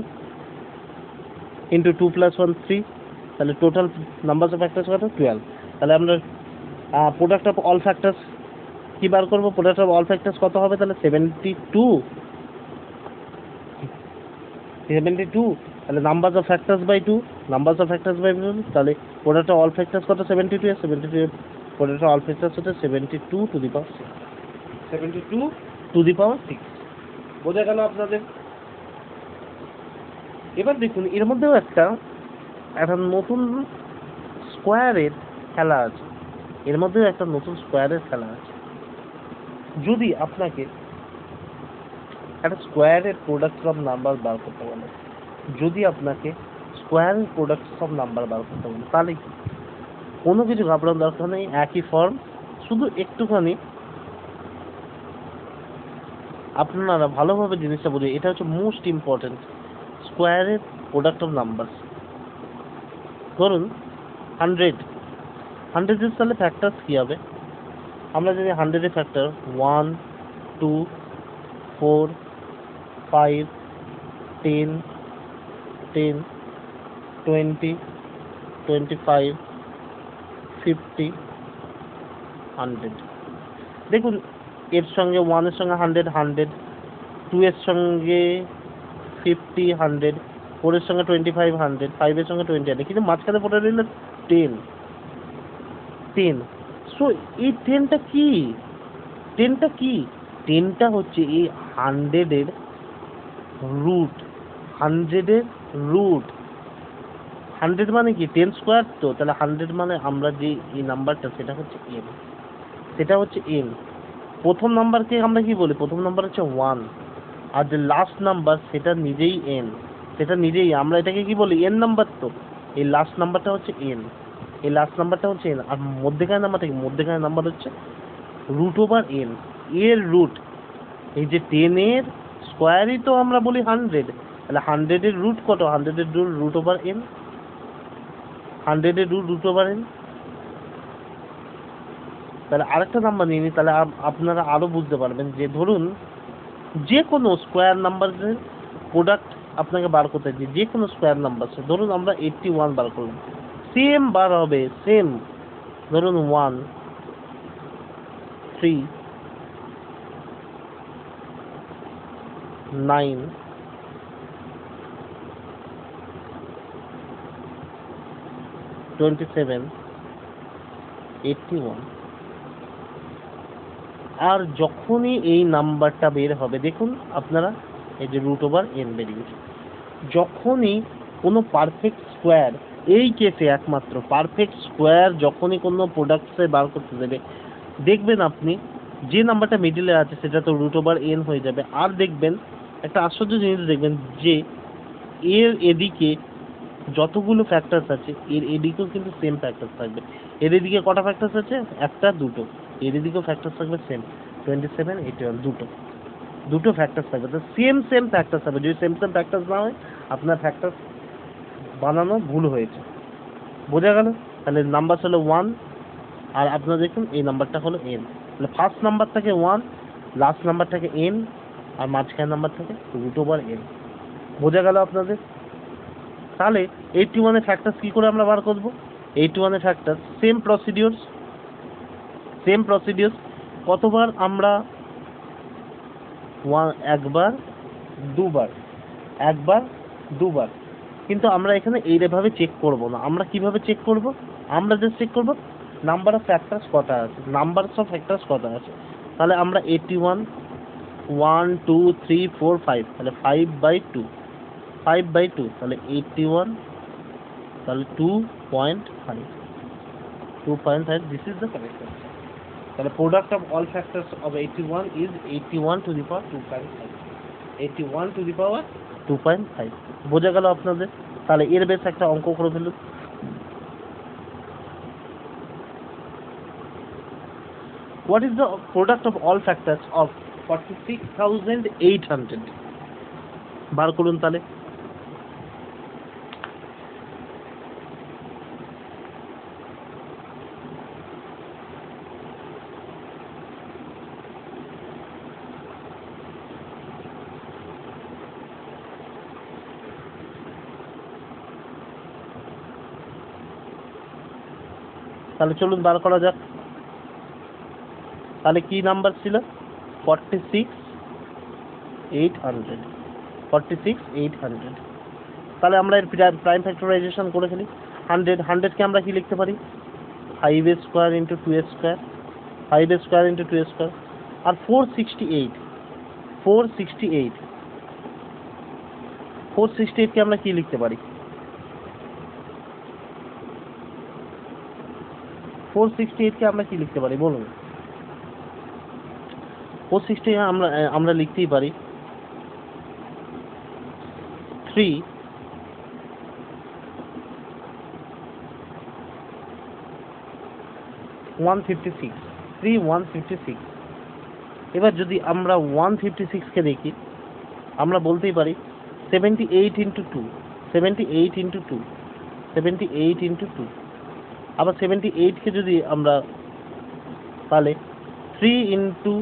into 2 plus 1 3, তাহলে টোটাল নাম্বারস অফ ফ্যাক্টরস কত? 12। তাহলে আমরা প্রোডাক্ট অফ অল ফ্যাক্টরস কি বার করবো? প্রোডাক্ট অফ অল ফ্যাক্টরস কত হবে? তাহলে 72। তাহলে নাম্বারস অফ ফ্যাক্টরস বাই 2, তাহলে প্রোডাক্ট অফ অল ফ্যাক্টরস কত? 72 এর 72 প্রোডাক্ট অফ অল ফ্যাক্টরস হচ্ছে 72 to the power 6, 72 to the power 6। বোঝা গেল আপনাদের? এবার দেখুন এর মধ্যেও একটা নতুন স্কোয়ারের খেলা আছে। যদি আপনাকে একটা স্কোয়ারের প্রোডাক্ট অফ নাম্বার বার করতে বলে, তাহলে কোনো কিছু ঘাবড়ানোর দরকার নেই, একই ফর্ম, শুধু একটুখানি আপনারা ভালোভাবে জিনিসটা বুঝে। এটা হচ্ছে মোস্ট ইম্পর্টেন্ট, স্কোয়ারের প্রোডাক্ট অফ নাম্বার। ধরুন 100 এর তাহলে ফ্যাক্টরস কি হবে? আমরা যদি 100 এর ফ্যাক্টর 1 2 4 5 10 10 20 25 50 100, দেখুন এর সঙ্গে 1 এর সঙ্গে 100 100, 2 এর সঙ্গে 50 100, 4 এর সঙ্গে 25 100, 5 এর সঙ্গে 20 100, কিন্তু মাঝখানে পড়ে রইল 10। সো এই 10টা কি? 10টা হচ্ছে এই 100 এর রুট। 100 মানে কি? 10 স্কোয়ার তো, তাহলে 100 মানে আমরা যে এই নাম্বারটা সেটা হচ্ছে n। প্রথম নাম্বারকে আমরা কি বলি? প্রথম নাম্বার হচ্ছে 1, আর যে লাস্ট নাম্বার সেটা নিজেই n, আমরা এটাকে কি বলি? n number. তো এই লাস্ট নাম্বারটা হচ্ছে n, আর মধ্যেখানে নাম্বার হচ্ছে √n। এর রুট, এই যে 10 এর স্কোয়ারই তো আমরা বলি 100, তাহলে 100 এর রুট কত? 100 এর √n, 100 এর √n। তাহলে আরেকটা নাম্বার নিয়ে নিই, তাহলে আপনারা আরো বুঝতে পারবেন। যে ধরুন যে কোনো স্কোয়ার নাম্বারের প্রোডাক্ট আপনাকে বার করতে দিই, যে কোনো স্কোয়ার নাম্বার, ধরুন আমরা 81 বার করলাম, সেম বার হবে, ধরুন 1 3 9 27 81। আর যখনই এই নাম্বারটা বের হবে, দেখুন আপনারা এই যে √n বেরিয়েছে, যখনই কোনো পারফেক্ট স্কোয়ার, এই কেসে একমাত্র পারফেক্ট স্কোয়ার যখনই কোনো প্রোডাক্টসে বার করতে দেবে, দেখবেন আপনি যে নাম্বারটা মিডিলে আছে সেটা তো √n হয়ে যাবে। আর দেখবেন একটা আশ্চর্য জিনিস, দেখবেন যে এর এদিকে যতগুলো ফ্যাক্টরস আছে এর এদিকেও কিন্তু সেম ফ্যাক্টরস থাকবে। এর এদিকে কটা ফ্যাক্টরস আছে? একটা দুটো। এর এদিকেও ফ্যাক্টরস থাকবে সেম, 27 81, দুটো ফ্যাক্টরস থাকবে। তো সেম ফ্যাক্টরস হবে। যদি সেম ফ্যাক্টরস না হয়, আপনার ফ্যাক্টরস বানানো ভুল হয়েছে। বোঝা গেল? তাহলে নাম্বার হলো 1, আর আপনারা দেখুন এই নাম্বারটা হলো n। তাহলে ফার্স্ট নাম্বার থাকে 1, লাস্ট নাম্বার থাকে n, আর মাঝখানে নাম্বার থাকে √n। বোঝা গেল আপনাদের? তাহলে 81 এর ফ্যাক্টরস কি করে আমরা বার করব? 81 এর ফ্যাক্টরস সেম প্রসিডিউরস। কতবার আমরা? একবার দুবার। কিন্তু আমরা এখানে এইভাবে চেক করব না। আমরা কিভাবে চেক করব? আমরা জাস্ট চেক করব নাম্বার অফ ফ্যাক্টরস কটা আছে। তাহলে আমরা 81 1 2 3 4 5, তাহলে 5/2, তাহলে 81, তাহলে 2.5, this is the correct answer. তাহলে product of all factors of 81 is 81 to the power 2.5, 81 to the power 2.5। বোঝা গেল আপনাদের? তাহলে এর বেশ একটা অঙ্ক করে ফেলুন। What is the product of all factors of 46,800? বার করুন তাহলে। তাহলে চলুন বার করা যাক। তাহলে কি নাম্বার ছিল? 46,800। 46,800। তাহলে আমরা এর প্রাইম ফ্যাক্টরাইজেশন করে ফেলি। 100কে আমরা কি লিখতে পারি? 5a square into 2a square, 5a square into 2a square. আর 468কে আমরা কি লিখতে পারি? 468কে আমরা কি লিখতে পারি বলুন? 468 আমরা লিখতেই পারি 3,156। এবার যদি আমরা 156কে দেখি, আমরা বলতেই পারি 78 ইন্টু 2, 78 ইন্টু 2, 78 ইন্টু 2। আবার 78কে যদি আমরা, তাহলে 3 ইন্টু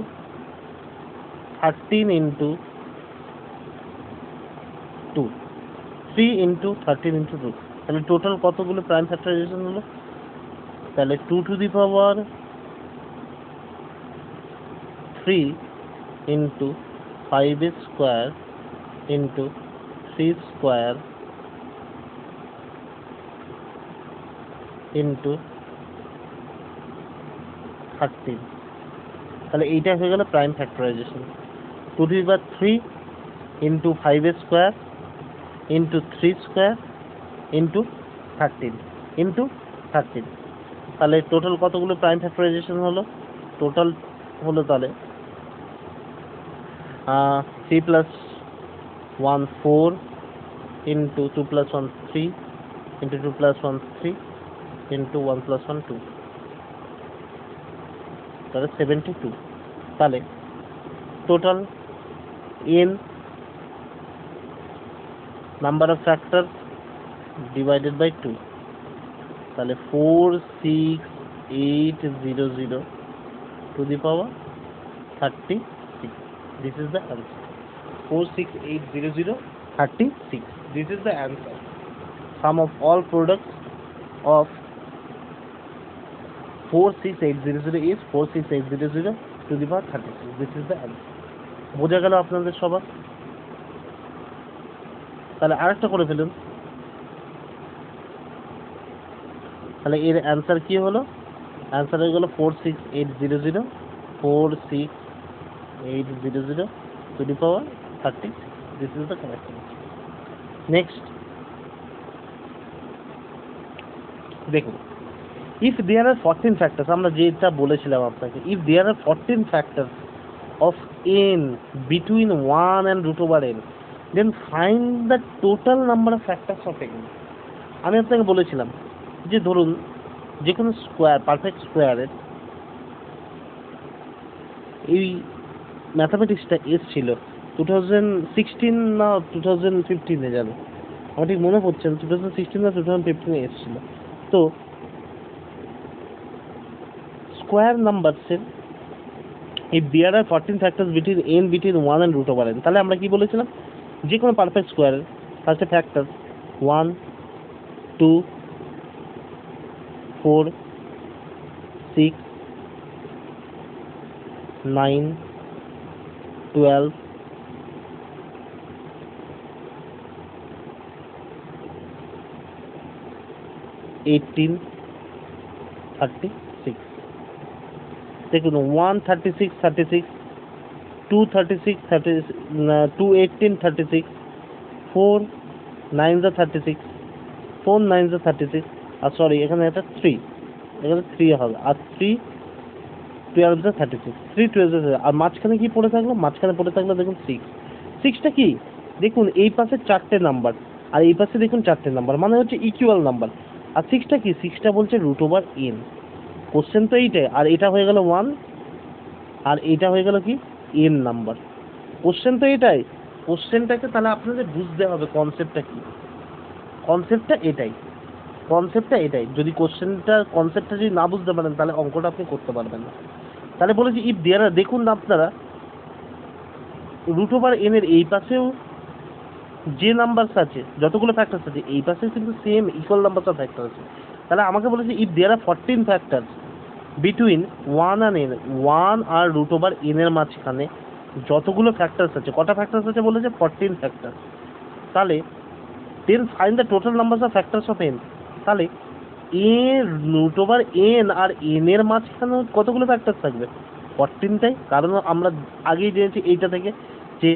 13 ইন্টু 2, 3 ইন্টু 13 ইন্টু 2। তাহলে টোটাল কতগুলো প্রাইম ফ্যাক্টরাইজেশন হলো? তাহলে 2 two the power 3 into 5a square into 3 square into 13। তাহলে এইটা হয়ে গেল prime factorisation. 2 two the power 3 into 5a square into 3 square into 13 into 13। তাহলে টোটাল কতগুলো প্রাইম ফ্যাক্টরাইজেশন হলো? টোটাল হলো তাহলে 3 plus 1 4 into 2 plus 1 3 into 2 plus 1 3 into 1 plus 1 2, তাহলে 72। তাহলে total n number of factor divided by 2, তাহলে 46800 to the power 36. This is the answer. 46800 36. This is the answer. Sum of all products of 46800 is 46800 to the power 36. This is the answer. বোঝা গেল আপনাদের সবার? তাহলে আরেকটা করে ফেলুন। তাহলে এর অ্যান্সার কি হলো? অ্যান্সার হয়ে গেল 46800 46800 to the power 36. This is the correct answer. Next, দেখুন, if there are 14 factors, আমরা যেটা বলেছিলাম আপনাকে, if there are 14 factors of n between 1 and root over n, then find the total number of factors of n. আমি আপনাকে বলেছিলাম যে ধরুন যে কোনো স্কোয়ার, পারফেক্ট স্কোয়ারের এই ম্যাথামেটিক্সটা এসেছিল 2016 না 2015-এ, জানো আমার ঠিক মনে পড়ছে না, 2016 না 2015-এ এসেছিল। তো square নাম্বারসের if there are 14 factors between n between 1 and root over n, তাহলে আমরা কি বলেছিলাম? যে কোনো পারফেক্ট স্কোয়ারের ফার্স্টে ফ্যাক্টর 1 2 4 6 9 12 18 36। দেখুন 136 36, 236 2 18 36, 4 9 36, 4 9 36, আর সরি এখানে একটা 3, এখানে 3 হবে, আর 3 12 36, 3 12 আর মাঝখানে কি পড়ে থাকলো? মাঝখানে পড়ে থাকলো দেখুন 6। 6টা কি? দেখুন এই পাশে 4টে নাম্বার আর এই পাশে দেখুন 4টে নাম্বার, মানে হচ্ছে ইকুয়াল নাম্বার। আর 6টা কি? 6টা বলছে রুট ওভার n। কোশ্চেন তো এইটাই। আর এটা হয়ে গেল 1, আর এটা হয়ে গেল কি এন নাম্বার। কোশ্চেন তো এটাই, কোশ্চেনটাকে তাহলে আপনাদের বুঝতে হবে কনসেপ্টটা কি। কনসেপ্টটা এটাই, কনসেপ্টটা এটাই। যদি কনসেপ্টটা যদি না বুঝতে পারেন তাহলে অঙ্কটা আপনি করতে পারবেন না। তাহলে বলেছি ইফ দেয়ার আর, দেখুন আপনারা রুট ওভার এন এর এই পাশেও যে নাম্বারস আছে, যতগুলো ফ্যাক্টরস আছে, এই পাশেও কিন্তু same equal numbers of factor আছে। তাহলে আমাকে বলেছে if there are 14 factors between 1 আর n, 1 আর রুট ওভার এন এর মাঝখানে যতগুলো ফ্যাক্টরস আছে, কটা ফ্যাক্টরস আছে বলেছে 14 ফ্যাক্টর। তাহলে then find the total numbers of factors of n। তাহলে এ রুট ওভার এন আর এন এর মাঝখানে কতগুলো ফ্যাক্টর থাকবে 14টাই। কারণ আমরা আগেই জেনেছি এইটা থেকে যে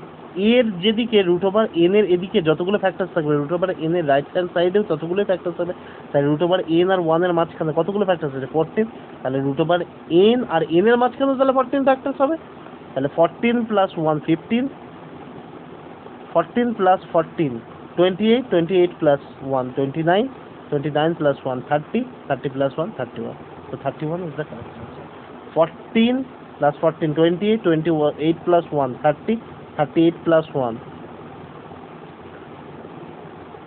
এর যেদিকে রুট ওভার এন এর এদিকে যতগুলো ফ্যাক্টর থাকবে রুট ওভার এন এর রাইট হ্যান্ড সাইডেও ততগুলোই ফ্যাক্টর থাকবে। তাই রুট ওভার এন আর 1 এর মাঝখানে কতগুলো ফ্যাক্টর আছে 14। তাহলে রুট ওভার এন আর এন এর মাঝখানে তাহলে 14 ফ্যাক্টর হবে। তাহলে 14 plus 1 15, 14 plus 14 28, 28 plus 1 29, 29 plus 1 30, 30 plus 1 31. So 31 is the correct answer. 14 plus 14 28, 28 plus 1 30, 38 plus 1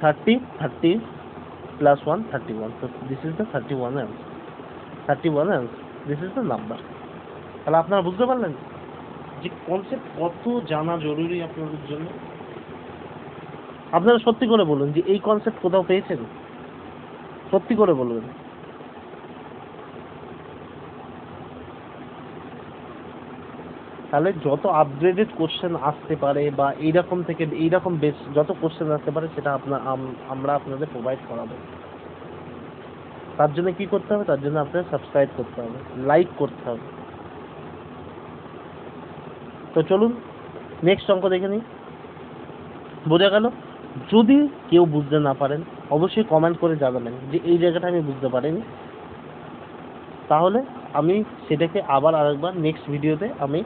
30, 30 plus 1 31. So this is the 31 answer. 31 answer. This is the number. তাহলে আপনারা বুঝতে পারলেন যে কনসেপ্ট কত জানা জরুরি আপনাদের জন্য। আপনারা সত্যি করে বলুন যে এই কনসেপ্ট কোথাও পেয়েছেন, সত্যি করে বলবেন। তাহলে যত আপগ্রেডেড কোশ্চেন আসতে পারে বা এইরকম থেকে এইরকম বেশ যত কোশ্চেন আসতে পারে সেটা আমরা আপনাদের প্রোভাইড করাবো। তার জন্য কি করতে হবে, তার জন্য আপনাদের সাবস্ক্রাইব করতে হবে, লাইক করতে হবে। তো চলুন নেক্সট অঙ্ক দেখে নিই। বোঝা গেল? যদি কেউ বুঝতে না পারেন অবশ্যই কমেন্ট করে জানাবেন যে এই জায়গাটা আমি বুঝতে পারিনি, তাহলে আমি সেটাকে আবার আরেকবার নেক্সট ভিডিওতে আমি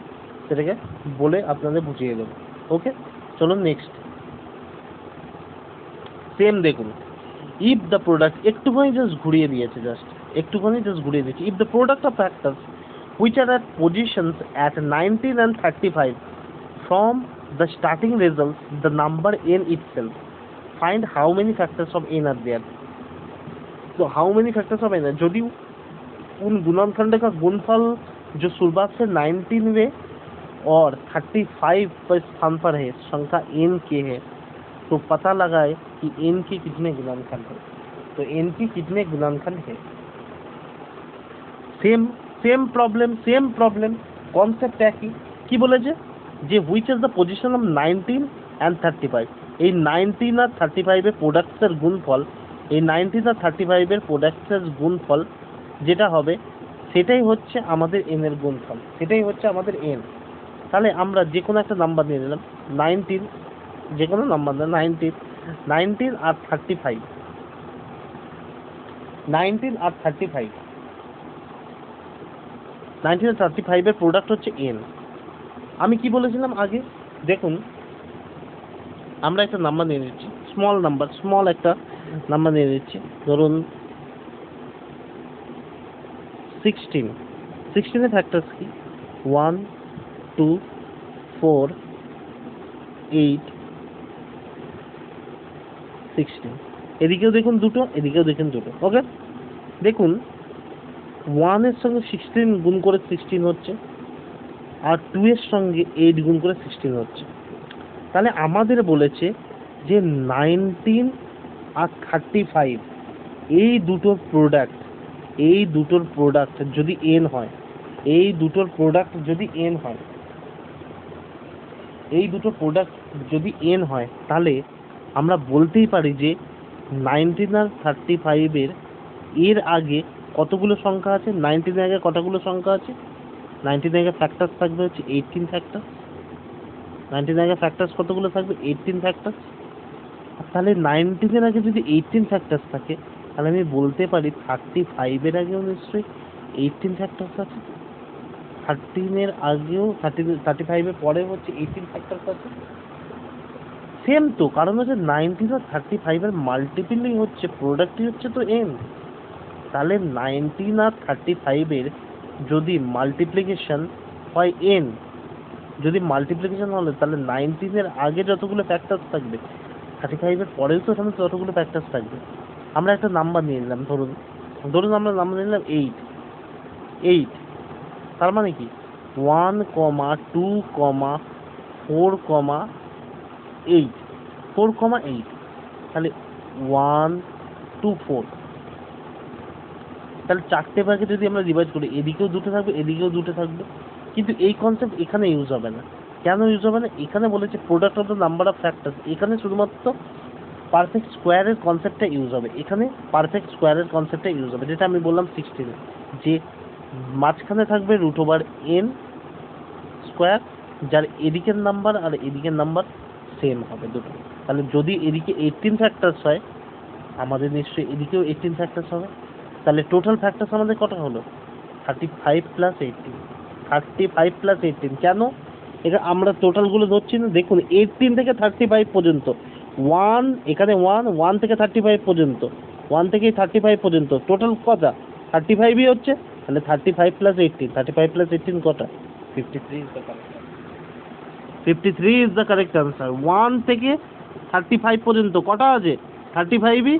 সেটাকে বলে আপনাদের বুঝিয়ে দেবো। ওকে, চলুন নেক্সট। সেম দেখুন, ইফ দ্য প্রোডাক্ট একটুখানি জাস্ট ঘুরিয়ে দিয়েছে, if the product of factors which are at positions at 19 and 35 from the starting results the number n itself, find how many factors of n are there। तो how many factors of n है, यदि उन गुणनखंड का गुणफल जो शुरुआत से 19 में और 35 पर स्थान पर है, संख्या n के है, तो पता लगाए कि n के कितने गुणनखंड है। तो n के कितने गुणनखंड है। सेम प्रॉब्लम कॉन्सेप्ट है कि बोले जे which is the position of 19 and 35। এই 19 আর 35 এর প্রোডাক্টসের গুণফল, এই 19 আর 35 এর প্রোডাক্টসের গুণফল যেটা হবে সেটাই হচ্ছে আমাদের n এর গুণফল, সেটাই হচ্ছে আমাদের n। তাহলে আমরা যে কোনো একটা নাম্বার নিয়ে নিলাম 19, যে কোনো নাম্বার না 19 আর 35, 19 আর 35 এর প্রোডাক্ট হচ্ছে n। আমি কি বলেছিলাম আগে, দেখুন আমরা একটা নাম্বার নিয়ে নিচ্ছি, স্মল একটা নাম্বার নিয়ে নিচ্ছি, ধরুন 16 এর ফ্যাক্টরস কি 1 2 4 8 16। এদিকেও দেখুন দুটো, এদিকেও দেখুন দুটো। ওকে, দেখুন 1 এর সঙ্গে 16 গুণ করে 16 হচ্ছে, আর 2 এর সঙ্গে 8 গুণ করে 16 হচ্ছে। তাহলে আমাদের বলেছে যে 19 আর 35 এই দুটোর প্রোডাক্ট যদি n হয়, এই দুটোর প্রোডাক্ট যদি n হয়, তাহলে আমরা বলতেই পারি যে 19 আর 35 এর আগে কতগুলো সংখ্যা আছে, 19 এর আগে কতগুলো সংখ্যা আছে, 19 এর আগে ফ্যাক্টরস থাকবে হচ্ছে 18 ফ্যাক্টর। 19 এর আগে ফ্যাক্টরস কতগুলো থাকবে 18 ফ্যাক্টর। তাহলে 19 এর আগে যদি 18 ফ্যাক্টরস থাকে তাহলে আমি বলতে পারি 35 এর আগেও নিশ্চয়ই 18 ফ্যাক্টরস আছে, 13 এর আগেও 35 এর পরে হচ্ছে 18 ফ্যাক্টরস আছে। সেম তো, কারণ হচ্ছে 19 আর 35 এর মাল্টিপলই হচ্ছে প্রোডাক্টই হচ্ছে তো n। তাহলে 19 আর 35 এর যদি মাল্টিপ্লিকেশন হয় n, যদি মাল্টিপ্লিকেশন হলে তাহলে 19-এর আগে যতগুলো ফ্যাক্টরস থাকবে 35-এর পরেও তো এখানে ততগুলো ফ্যাক্টরস থাকবে। আমরা একটা নাম্বার নিয়ে নিলাম, ধরুন আমরা নাম্বার নিলাম 8। তার মানে কি 1, 2, 4, 8, 4, 8, তাহলে 1, 2, 4, তাহলে 4টে ভাগে যদি আমরা ডিভাইড করি, এদিকেও 2টে থাকবে, এদিকেও 2টে থাকবে। কিন্তু এই কনসেপ্ট এখানে ইউজ হবে না। কেন ইউজ হবে না? এখানে বলেছে product of the number of factors, এখানে শুধুমাত্র পারফেক্ট স্কোয়ারের কনসেপ্টটা ইউজ হবে। এখানে পারফেক্ট স্কোয়ারের কনসেপ্টটা ইউজ হবে, যেটা আমি বললাম 16, যে মাঝখানে থাকবে √n স্কোয়ার, যার এদিকের নাম্বার আর এদিকের নাম্বার সেম হবে দুটো। তাহলে যদি এদিকে 18 ফ্যাক্টরস হয়, আমাদের নিশ্চয়ই এদিকেও 18 ফ্যাক্টরস হবে। তাহলে টোটাল ফ্যাক্টরস আমাদের কটা হলো? 35 + 18, 35 + 18। কেন? এটা আমরা টোটালগুলো ধরছি না, দেখুন 18 থেকে 35 পর্যন্ত, 1 এখানে 1 থেকে 35 পর্যন্ত, 1 থেকে 35 পর্যন্ত টোটাল কটা? 35ই হচ্ছে। তাহলে 35 + 18, 35 + 18 কটা? 53 is the correct. 53 is the correct answer. 1 থেকে 35 পর্যন্ত কটা আছে? 35ই,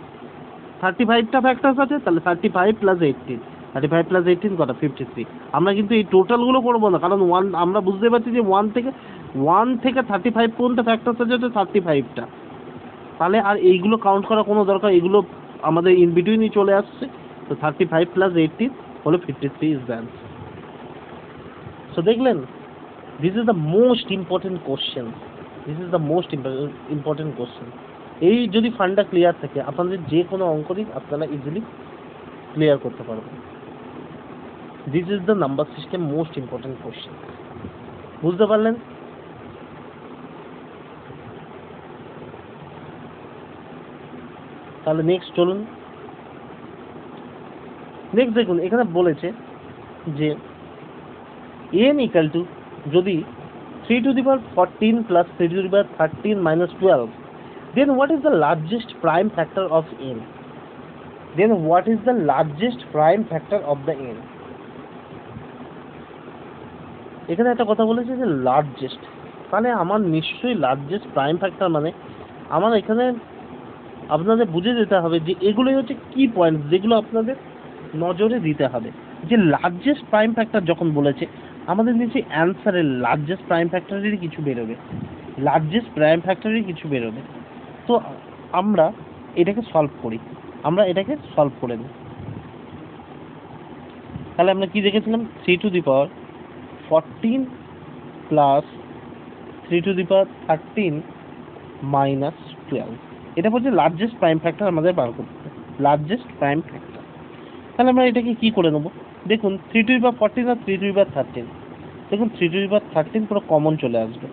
35টা ফ্যাক্টরস আছে, তাহলে 35 + 18, 35 + 18 কটা? 53। আমরা কিন্তু এই টোটালগুলো করবো না, কারণ আমরা বুঝতে পারছি যে 1 থেকে 35 পর্যন্ত ফ্যাক্টরস আছে হচ্ছে 35টা। তাহলে আর এইগুলো কাউন্ট করা কোনো দরকার, এগুলো আমাদের ইন বিটুইনই চলে আসছে। তো 35 + 18 হলো 53 ইজ দ্য অ্যান্সার। সো দেখলেন, this is the most important question, এই যদি ফান্ডটা ক্লিয়ার থাকে, আপনাদের যে কোনো অঙ্কই আপনারা ইজিলি ক্লিয়ার করতে পারবেন। This is the number system most important question. বুঝতে পারলেন? তাহলে নেক্সট চলুন। নেক্সট দেখুন, এখানে বলেছে যে n = যদি 3^14 + 3^13 - 12, then what is the largest prime factor of n? এখানে একটা কথা বলেছে যে লার্জেস্ট, তাহলে আমার নিশ্চয়ই লার্জেস্ট প্রাইম ফ্যাক্টর, মানে আমার এখানে আপনাদের বুঝে যেতে হবে যে এগুলোই হচ্ছে কি পয়েন্ট, যেগুলো আপনাদের নজরে দিতে হবে। যে লার্জেস্ট প্রাইম ফ্যাক্টর যখন বলেছে, আমাদের নিচে অ্যান্সারের লার্জেস্ট প্রাইম ফ্যাক্টরেরই কিছু বেরোবে। তো আমরা এটাকে সলভ করে নিই। তাহলে আমরা কি দেখেছিলাম? 3^14 + 3^13 - 12, এটা বলছে লার্জেস্ট প্রাইম ফ্যাক্টর আমাদের বার করতে হবে, লার্জেস্ট প্রাইম ফ্যাক্টর। তাহলে আমরা এটাকে কি করে নেব? দেখুন 3^14 আর 3^13, দেখুন 3^13 পুরো কমন চলে আসবে।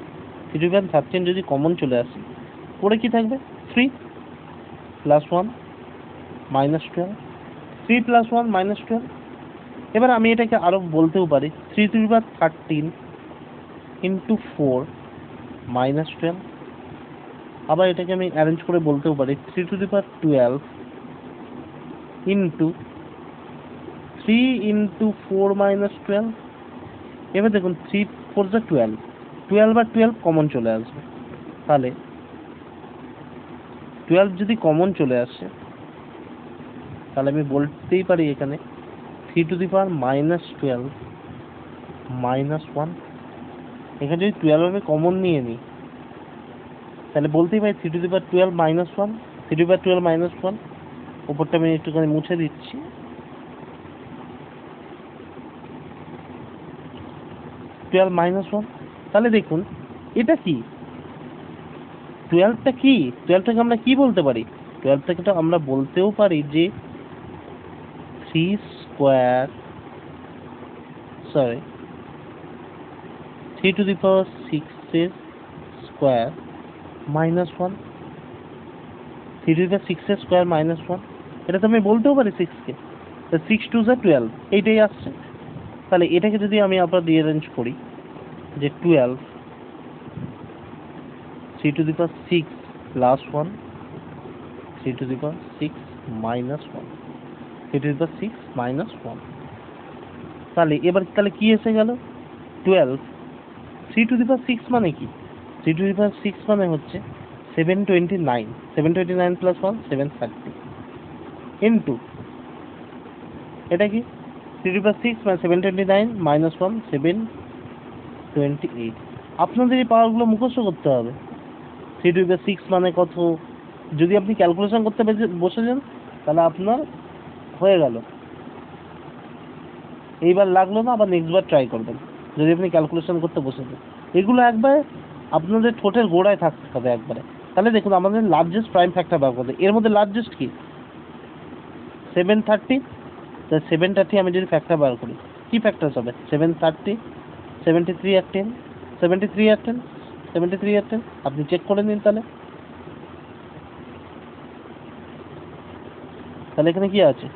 3^13 যদি কমন চলে আসে, পরে কি থাকবে? 3 + 1 - 12, 3 + 1 - 12। এবার আমি এটাকে আরো বলতেও পারি 3^13 × 4 - 12। আবার এটাকে আমি অ্যারেঞ্জ করে বলতেও পারি 3^12 × 3 × 4 - 12। এবার দেখুন 3 × 4 = 12, 12 আর 12 কমন চলে আসবে। তাহলে 12 যদি কমন চলে আসে, তাহলে আমি বলতেই পারি এখানে 3^-12 - 1। এখানে যদি 12 আমি কমন নিয়ে নিই, তাহলে বলতেই পারি 3^12 - 1, 3^12 - 1। উপরটা আমি একটুখানি মুছে দিচ্ছি। 12 - 1। তাহলে দেখুন এটা কি, 12টা কি, 12টাকে আমরা কি বলতে পারি? 12টাকে তো আমরা বলতেও পারি যে 3^6 square - 1, 3^6 square - 1। এটা তো আমি বলতেও পারি 6কে। 6 × 2 = 12, এইটাই আসছে। তাহলে এটাকে যদি আমি আবার রিঅ্যারেঞ্জ করি যে 12 3^6 + 1, 3^6 - 1, 3^6 - 1। তাহলে এবার কি এসে গেল? 12, 3 টু দি পাওয়ার 6 মানে কি? 3 টু দি পাওয়ার 6 মানে হচ্ছে 729, 729 প্লাস 1 730 ইন্টু এটা কি 3 টু দি পাওয়ার 6 মানে 729 মাইনাস 1 728। আপনাদের এই পাওয়ারগুলো মুখস্থ করতে হবে। 3 টু দি পাওয়ার 6 মানে কত? যদি আপনি ক্যালকুলেশন করতে বসে যান তাহলে আপনার হয়ে গেল, এইবার লাগলো না, আবার নেক্সট বার ট্রাই করবেন যদি আপনি ক্যালকুলেশন করতে বসে যান। এগুলো একবার আপনাদের ঠোঁটের গোড়ায় থাকতে হবে একবারে। তাহলে দেখুন আমাদের লার্জেস্ট প্রাইম ফ্যাক্টর বার করতে, এর মধ্যে লার্জেস্ট কি 730, তো 730 আমি যদি ফ্যাক্টর বার করি কি ফ্যাক্টরস হবে 730, 73 আর 10, 73 আর 10, 73 আর 10, আপনি চেক করে নিন। তাহলে এখানে কি আছে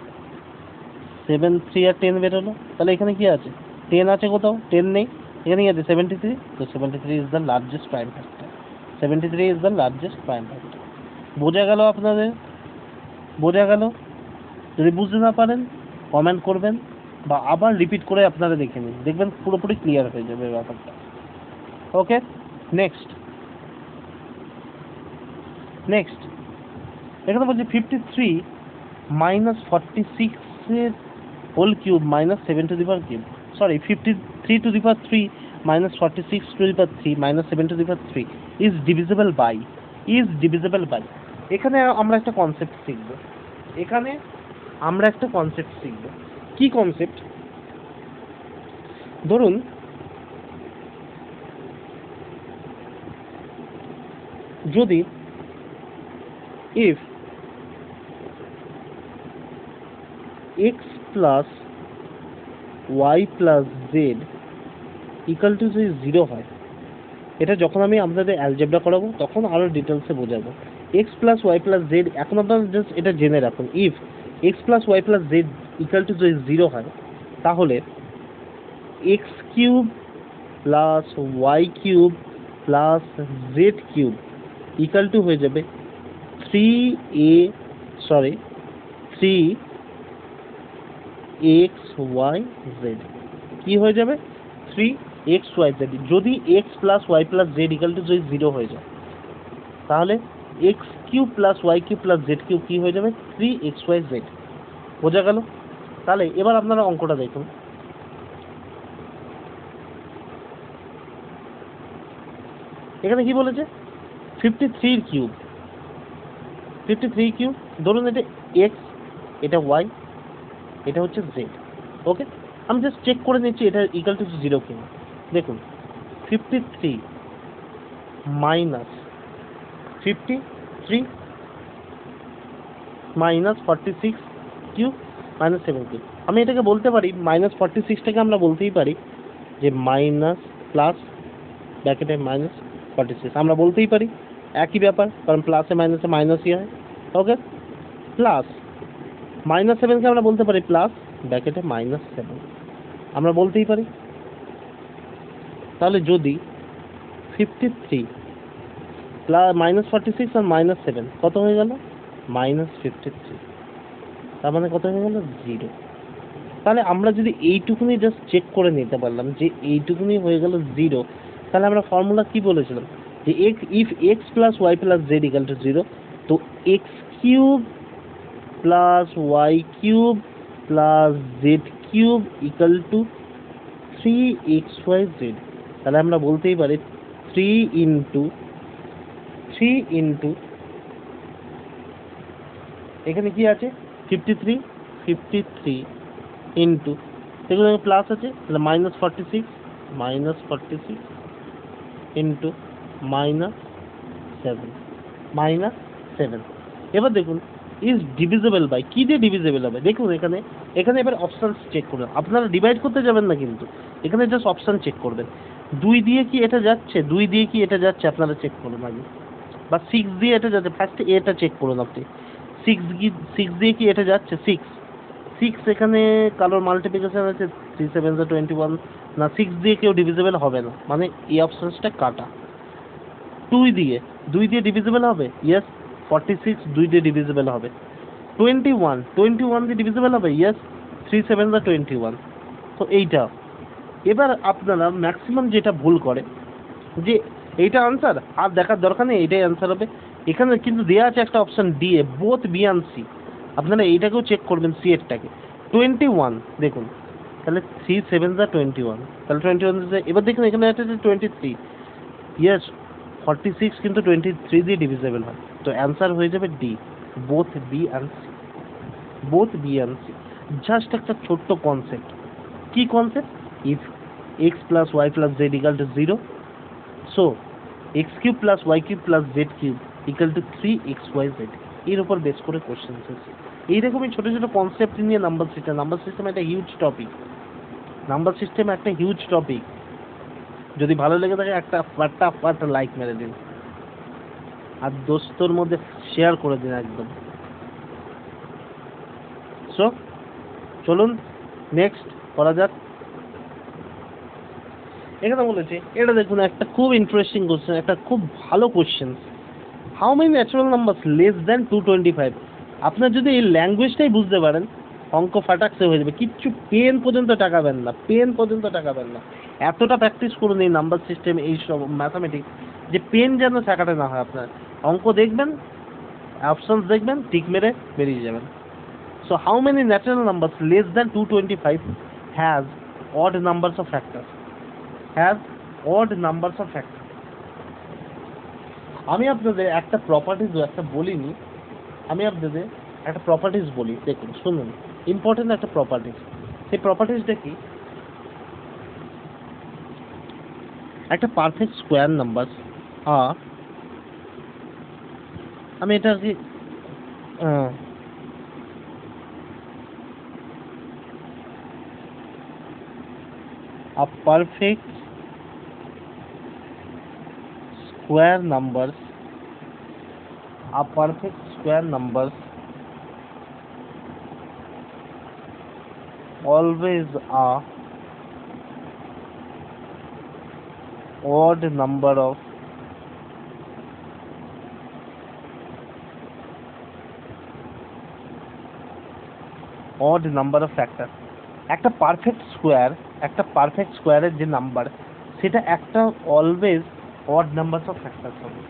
7, 3 আর 10 বেরোলো। তাহলে এখানে কি আছে 10 আছে, কোথাও 10 নেই, এখানে কি আছে 73। তো 73 is the largest prime factor, 73 is the largest prime factor. বোঝা গেল আপনাদের? বোঝা গেল? যদি বুঝতে না পারেন কমেন্ট করবেন বা আবার রিপিট করে আপনারা দেখে নিন, দেখবেন পুরোপুরি ক্লিয়ার হয়ে যাবে ব্যাপারটা। ওকে, নেক্সট এখানে বলছি 53 মাইনাস 46 এর whole cube minus 7 to the power cube, sorry 53 to the power 3 minus 46 to the power 3 minus 7 to the power 3 is divisible by. এখানে আমরা একটা কনসেপ্ট শিখব। কি কনসেপ্ট? ধরুন যদি if x plus y plus z equal to 0 হয়, এটা যখন আমি আপনাদের অ্যালজেব্রা করাবো তখন আরো ডিটেলসে বোঝাবো। x plus y plus z, এখন আপনারা জাস্ট এটা জেনে রাখুন, if x plus y plus z equal to 0 হয় তাহলে x cube plus y cube plus z cube equal to হয়ে যাবে 3xyz। কি হয়ে যাবে 3xyz। যদি x plus y plus z equal to 0 হয়ে যায় তাহলে x cube plus y cube plus z cube কি হয়ে যাবে 3xyz। বোঝা গেল? তাহলে এবার আপনারা অঙ্কটা দেখুন। এখানে কি বলেছে 53 কিউব, ধরুন এটা x, এটা y, এটা হচ্ছে z। ওকে, আমি জাস্ট চেক করে নিচ্ছি এটা ইকুয়াল টু 0 কিনা। দেখুন 53 minus 53 minus 46 cube minus 7 cube. আমি এটাকে বলতে পারি মাইনাস 46টাকে আমরা বলতেই পারি যে মাইনাস প্লাস ব্র্যাকেটে মাইনাস 46, আমরা বলতেই পারি একই ব্যাপার, কারণ প্লাসে মাইনাসে মাইনাসই হয়। ওকে, প্লাস মাইনাস 7কে আমরা বলতে পারি প্লাস ব্র্যাকেটে মাইনাস 7, আমরা বলতেই পারি। তাহলে যদি 53 প্লাস মাইনাস 46 আর মাইনাস 7 কত হয়ে গেল মাইনাস 53, তার মানে কত হয়ে গেল 0। তাহলে আমরা যদি এইটুকুনি জাস্ট চেক করে নিতে পারলাম যে এইটুকুনি হয়ে গেল 0, তাহলে আমরা ফর্মুলা কি বলেছিলাম যে if x plus y plus z equal to 0, তো x cube plus y cube plus z cube equal to 3xyz। তাহলে আমরা বলতেই পারি 3 ইন্টু এখানে কি আছে 53 ইন্টু এগুলো প্লাস আছে তাহলে মাইনাস 46 ইন্টু মাইনাস 7। এবার দেখুন ইজ ডিভিজিবল বাই, কি দিয়ে ডিভিজিবল হবে দেখুন। এখানে এবার অপশান চেক করবেন, আপনারা ডিভাইড করতে যাবেন না কিন্তু এখানে জাস্ট অপশান চেক করবেন। 2 দিয়ে কি এটা যাচ্ছে আপনারা চেক করুন আগে, বা 6 দিয়ে এটা যাচ্ছে, ফার্স্টে এটা চেক করুন আপনি। 6 দিয়ে কি এটা যাচ্ছে 6 এখানে কারোর মাল্টিপ্লিকেশন আছে 3 7 21 না, 6 দিয়ে কেউ ডিভিজিবল হবে না, মানে এই অপশানসটা কাটা। 2 দিয়ে ডিভিজিবল হবে, ইয়েস। 46 2 দিয়ে ডিভিজিবল হবে। 21 দিয়ে ডিভিজিবল হবে, ইয়েস। 3 7 21। তো এইটা এবার আপনারা ম্যাক্সিমাম যেটা ভুল করে যে এইটা আনসার আর দেখার দরকার নেই, এইটাই আনসার হবে। এখানে কিন্তু দেওয়া আছে একটা option D A, both B and C. আপনারা এইটাকেও চেক করবেন, সি এরটাকে। 21 দেখুন, তাহলে 3 7 21, তাহলে 21 এবার দেখুন এখানে একটা 23, ইয়েস 46 কিন্তু 23 দিয়ে ডিভিজেবল হয়, তো অ্যান্সার হয়ে যাবে D, both B and C. Both B and C just একটা ছোট্ট কনসেপ্ট। কি concept? If X plus Y plus Z equal to 0, so X cube plus Y cube plus Z cube equal to 3xyz, এর উপর base করে question এসেছে। এইরকমই ছোটো ছোটো কনসেপ্ট নিয়ে নাম্বার সিস্টেম একটা হিউজ টপিক। নাম্বার সিস্টেম একটা হিউজ টপিক। যদি ভালো লেগে থাকে একটা ফাটাফাট লাইক মেরে দিন, আর দোস্তর মধ্যে শেয়ার করে দিন একদম। সো চলুন নেক্সট করা যাক। এখানে বলেছে, এটা দেখুন একটা খুব ইন্টারেস্টিং কোশ্চেন, একটা খুব ভালো question. How many natural numbers less than 225? আপনার যদি এই ল্যাঙ্গুয়েজটাই বুঝতে পারেন, অঙ্ক ফাটাকসে হয়ে যাবে, কিচ্ছু পেন পর্যন্ত টাকাবেন না, পেন পর্যন্ত টাকাবেন না। এতটা প্র্যাকটিস করুন এই নাম্বার সিস্টেম, এই সব ম্যাথামেটিক্স, যে পেন যেন শেখাতে না হয় আপনার। অঙ্ক দেখবেন, অপশনস দেখবেন, টিক মেরে বেরিয়ে যাবেন। So how many natural numbers less than 225 has odd numbers of factors? Has odd numbers of factor. আমি আপনাদের একটা প্রপার্টিজ একটা বলিনি, আমি আপনাদের একটা প্রপার্টিজ বলি, দেখুন শুনুন, ইম্পর্টেন্ট একটা প্রপার্টিজ। সেই প্রপার্টিজটা কি? একটা পারফেক্ট স্কোয়ার নাম্বার আমি এটা আর কি a perfect square numbers always a odd number of factors। একটা পারফেক্ট স্কোয়ারের যে নাম্বার, সেটা একটা always odd numbers of factors হবে।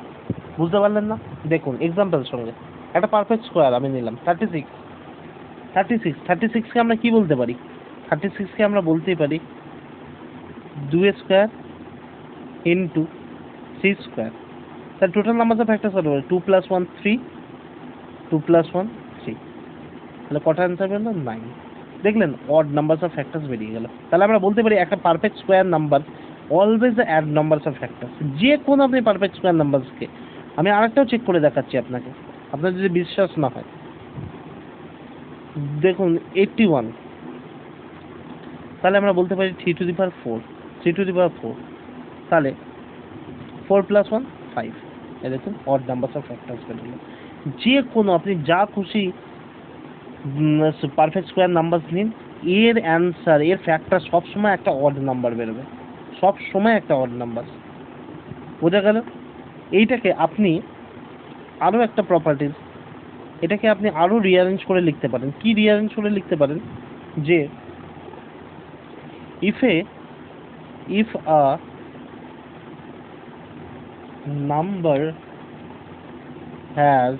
বুঝতে পারলেন না? দেখুন এক্সাম্পল সঙ্গে, একটা পারফেক্ট স্কোয়ার আমি নিলাম 36কে আমরা কি বলতে পারি? 36কে আমরা বলতেই পারি 2 স্কোয়ার ইন্টু 3 স্কোয়ার। তার টোটাল নাম্বার অফ ফ্যাক্টরস হতে পারে 2 + 1 3, 2 + 1 3, তাহলে কটা অ্যান্সার পেল? 9। দেখলেন অড নাম্বারস অফ ফ্যাক্টরস বেরিয়ে গেল। তাহলে আমরা বলতে পারি একটা perfect square number always odd numbers of factors. যে কোনো আপনি পারফেক্ট স্কোয়ার নাম্বারসকে, আমি আরেকটাও চেক করে দেখাচ্ছি আপনাকে, আপনার যদি বিশ্বাস না হয় দেখুন 81, তাহলে আমরা বলতে পারি 3^4, তাহলে 4 + 1 5। এই দেখুন অড নাম্বারস অফ ফ্যাক্টরস বেরিয়ে গেল। যে কোনো আপনি যা খুশি পারফেক্ট স্কোয়ার নাম্বার নিন, এর অ্যান্সার, এর ফ্যাক্টর সবসময় একটা অড নাম্বার বেরোবে, সবসময় একটা অড নাম্বার। বোঝা গেল? এইটাকে আপনি আরও একটা প্রপার্টিজ, এটাকে আপনি আরও রিঅ্যারেঞ্জ করে লিখতে পারেন। কি রিঅ্যারেঞ্জ করে লিখতে পারেন? যে if a number has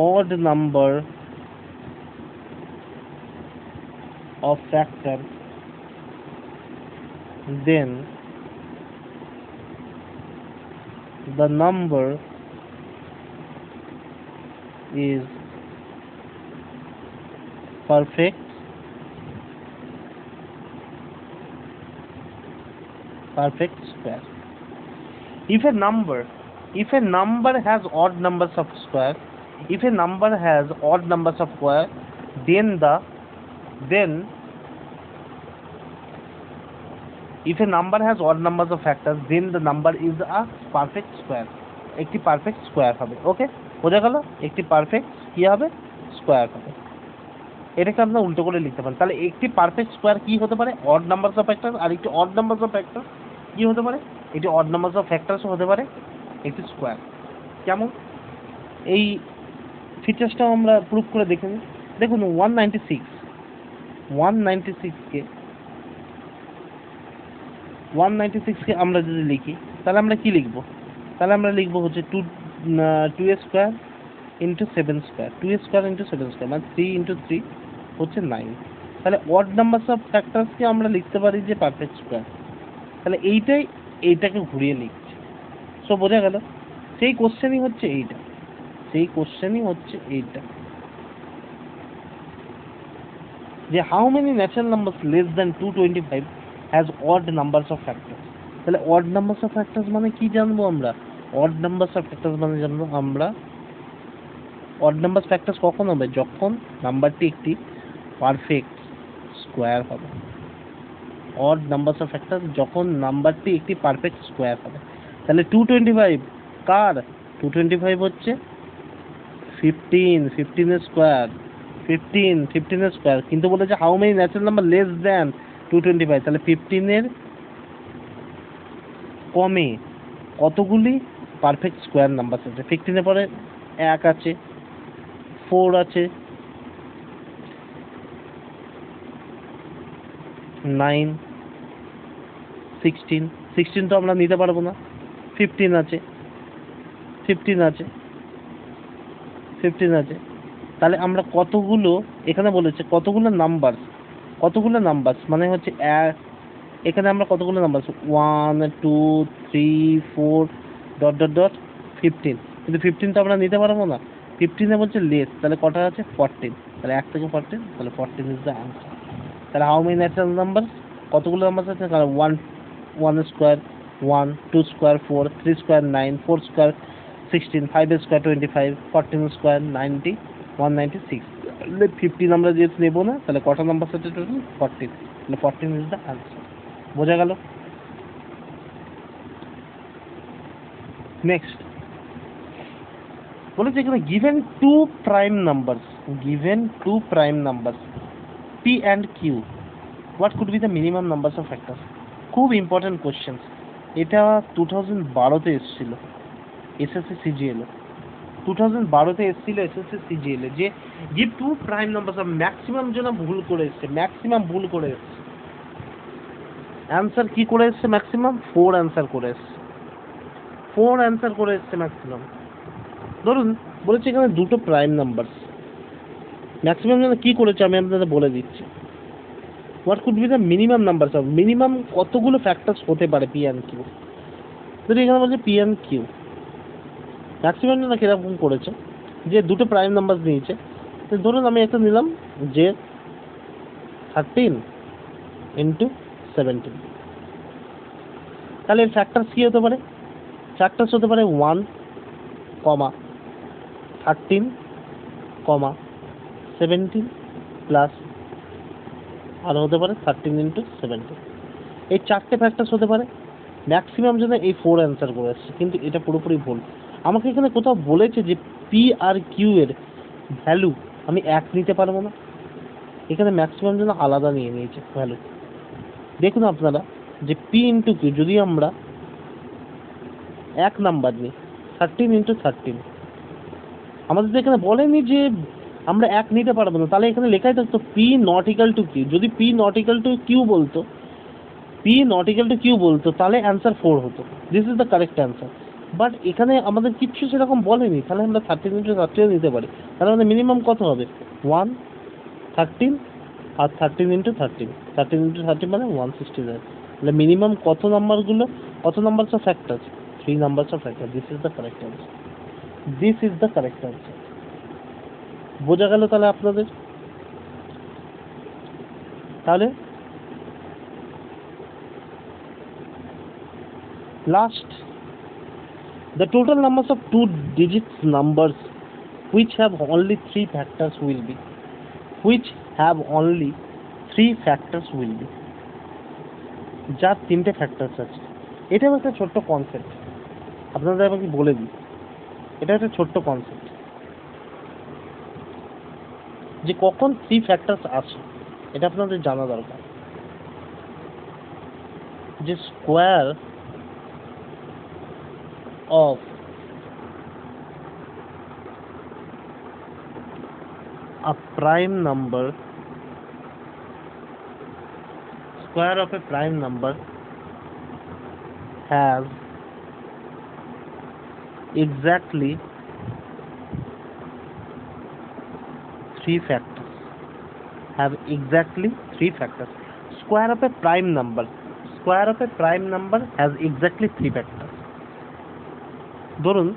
odd number of factors, then the number is perfect square. If a number has odd numbers of square, if a number has odd numbers of square, then if a number has odd numbers of factors, then the number is a perfect square. একটি perfect square হবে। ওকে, বোঝা গেল? একটি perfect কি হবে? Square হবে। এটাকে আপনারা উল্টো করে লিখতে পারেন। তাহলে একটি পারফেক্ট স্কোয়ার কি হতে পারে? Odd numbers of factors. আর একটি অড নাম্বারস অফ ফ্যাক্টর কি হতে পারে? এটি অড নাম্বারস অফ ফ্যাক্টরসও হতে পারে একটি স্কোয়ার। কেমন? এই ফিচার্সটাও আমরা প্রুভ করে দেখে নিই। দেখুন 196কে আমরা যদি লিখি তাহলে আমরা কি লিখব? তাহলে আমরা লিখব হচ্ছে 2a square into 7 square, 2a square into 7 square মানে 3 ইন্টু 3 হচ্ছে 9। তাহলে অড নাম্বারস অফ ফ্যাক্টরসকে আমরা লিখতে পারি যে পারফেক্ট স্কোয়ার। তাহলে এইটাকে ঘুরিয়ে লিখছি। সো বোঝা গেল সেই কোশ্চেনই হচ্ছে এইটা, যে how many natural numbers less than 225 has odd numbers of factors. তাহলে অড নাম্বারস অফ ফ্যাক্টরস মানে কি জানবো আমরা? অড নাম্বারস অফ ফ্যাক্টরস মানে জানবো আমরা অড নাম্বারস ফ্যাক্টরস কখন হবে? যখন নাম্বারটি একটি পারফেক্ট স্কোয়ার হবে। অড নাম্বারস অফ ফ্যাক্টরস যখন নাম্বারটি একটি পারফেক্ট স্কোয়ার হবে। তাহলে 225 কার? 225 হচ্ছে 15 এর স্কোয়ার, 15 এর স্কোয়ার। কিন্তু বলেছে how many natural number less than 225। তাহলে 15 এর কমে কতগুলি পারফেক্ট স্কোয়ার নাম্বার আছে? 15 এর পরে 1 আছে, 4 আছে, 9, 16 তো আমরা নিতে পারবো না। 15 আছে, 15 আছে। তাহলে আমরা কতগুলো, এখানে বলেছে কতগুলো নাম্বার মানে হচ্ছে এখানে আমরা কতগুলো নাম্বার 1 2 3 4 ডট ডট ডট 15, কিন্তু 15 তো আমরা নিতে পারবো না। 15 বলছে লেস, তাহলে কটা আছে? 14। তাহলে 1 থেকে 14, তাহলে 14 ইজ দ্য আনসার। তাহলে হাউ মেনি ন্যাচারাল নাম্বার, কতগুলো নাম্বার আছে? 1 square 1, 2 square 4, 3 square 9, 4 square 16, 5 square 25, 14 square 90, 196। তাহলে 15 আমরা যেহেতু নেবো না, তাহলে কটা নাম্বার আছে টোটাল? 14। তাহলে 14 ইজ দ্য আনসার। বোঝা গেল? নেক্সট বলেছে এখানে given two prime numbers p and q, what could be the minimum numbers of factors? খুব ইম্পর্টেন্ট কোশ্চেন। এটা 2012-তে এসেছিল এসএসসি সিজিএল-এ। 2012-তে এসেছিল এসএসসি সিজিএল-এ যে give two prime numbers of maximum যেন ভুল করে এসেছে, অ্যান্সার কি করে এসেছে? ম্যাক্সিমাম 4 অ্যান্সার করে এসেছে ম্যাক্সিমাম। ধরুন বলেছে এখানে দুটো প্রাইম নাম্বার, ম্যাক্সিমাম যেন কি করেছে আমি আপনাদের বলে দিচ্ছি। What could be the minimum numbers of, minimum কতগুলো ফ্যাক্টরস হতে পারে পি অ্যান্ড কিউ। যদি এখানে বলছে পি অ্যান্ড কিউ, ম্যাক্সিমাম যেন কিরকম করেছে যে দুটো প্রাইম নাম্বার নিয়েছে। তো ধরুন আমি একটা নিলাম যে 13 ইন্টু 17, তাহলে এর ফ্যাক্টরস কি হতে পারে? ফ্যাক্টরস হতে পারে 1, 13, 17 প্লাস আর হতে পারে 13 ইন্টু 17। এই চারটে ফ্যাক্টরস হতে পারে। ম্যাক্সিমাম যেন এই 4 অ্যান্সার করে আসছে, কিন্তু এটা পুরোপুরি ভুল। আমাকে এখানে কোথাও বলেছে যে পি আর কিউ এর ভ্যালু আমি 1 নিতে পারবো না। এখানে ম্যাক্সিমাম যেন আলাদা নিয়ে নিয়েছে ভ্যালু। দেখুন আপনারা যে পি ইন্টু কিউ যদি আমরা 1 নাম্বার নিই 13 ইন্টু 13, আমাদের তো এখানে বলেনি যে আমরা 1 নিতে পারবো না। তাহলে এখানে লেখাই থাকতো P not equal to Q. যদি P not equal to Q বলতো তাহলে অ্যান্সার 4 হতো। This is the correct answer. But এখানে আমাদের কিচ্ছু সেরকম বলেনি, তাহলে আমরা 13 ইন্টু 13 নিতে পারি। তাহলে আমাদের মিনিমাম কত হবে? 1, 13 আর 13 ইন্টু 13 মানে 169। তাহলে মিনিমাম কত numbers of factors? 3 numbers of factor. This is the correct answer. বোঝা গেল তাহলে আপনাদের? তাহলে last, the total numbers of 2-digit numbers which have only 3 factors will be, যার 3টে ফ্যাক্টরস আছে। এটাও একটা ছোট্ট কনসেপ্ট, আপনাদের আমাকে বলে দিই। এটা একটা ছোট্ট কনসেপ্ট যে কখন 3 ফ্যাক্টরস আসে এটা আপনাদের জানা দরকার। যে square of a prime number, square of a prime number has exactly 3 factors. Have exactly 3 factors. Square of a prime number. Square of a prime number has exactly 3 factors. ধরুন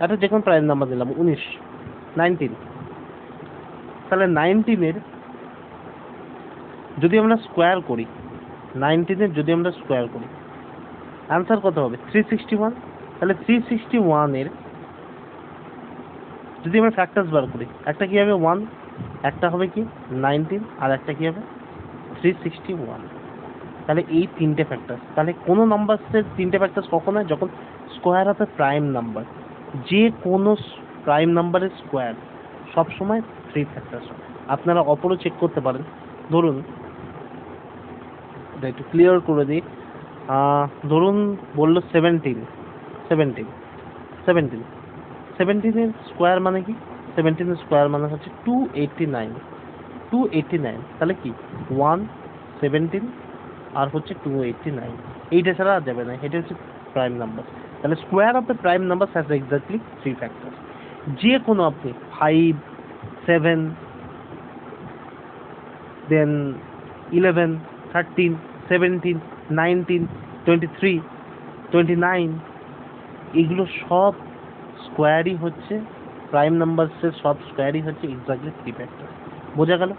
একটা যে কোনো প্রাইম নাম্বার দিলাম 19, 19, তাহলে 19-এর যদি আমরা square করি, 19-এর যদি আমরা স্কোয়ার করি আনসার কত হবে? 361। তাহলে 361-এর যদি আমরা ফ্যাক্টরস বার করি, একটা কি হবে 1, একটা হবে কি 19, আর একটা কি হবে 361। তাহলে এই 3টে ফ্যাক্টরস। তাহলে কোনো নাম্বারসের 3টে ফ্যাক্টরস কখন হয়? যখন square of a prime number, যে কোনো প্রাইম নাম্বারের স্কোয়ার সবসময় 3 ফ্যাক্টরস হয়। আপনারা অপরও চেক করতে পারেন। ধরুন এটা একটু ক্লিয়ার করে দিই। ধরুন বললো 17-এর স্কোয়ার মানে কি? 17-এর স্কোয়ার মানে হচ্ছে 289। তাহলে কি 117 আর হচ্ছে 289, এইটা ছাড়া আর যাবে না। এটা হচ্ছে প্রাইম নাম্বার। তাহলে square of the prime number has exactly 3 factor. যে কোনো আপনি 5, 7, দেন 11, 13, 17, 19, 23, 29, এগুলো সব স্কোয়ারই হচ্ছে প্রাইম নাম্বারসের, সব স্কোয়ারই হচ্ছে এক্স্যাক্টলি 3 ফ্যাক্টর। বোঝা গেল?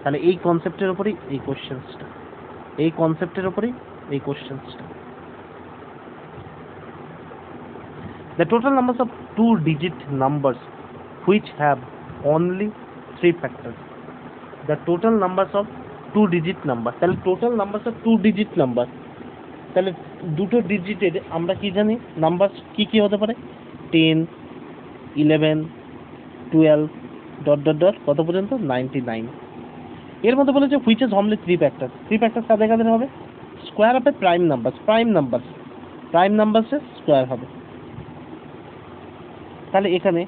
তাহলে এই কনসেপ্টের উপরেই এই কোশ্চেন্সটা, এই কনসেপ্টের উপরেই এই কোশ্চেন্সটা। The total numbers of 2-digit numbers which have only 3 factors. The total numbers of 2-digit number. তাহলে total numbers of 2-digit number, তাহলে দুটো ডিজিটের আমরা কি জানি নাম্বার কি কি হতে পারে? 10, 11, 12 ডট ডট ডট কত পর্যন্ত? 99। এর মধ্যে বলেছে which is only 3 factor. 3 factor কাদের কাদের হবে? স্কোয়ার অফ এ প্রাইম নাম্বারসের স্কোয়ার হবে। তাহলে এখানে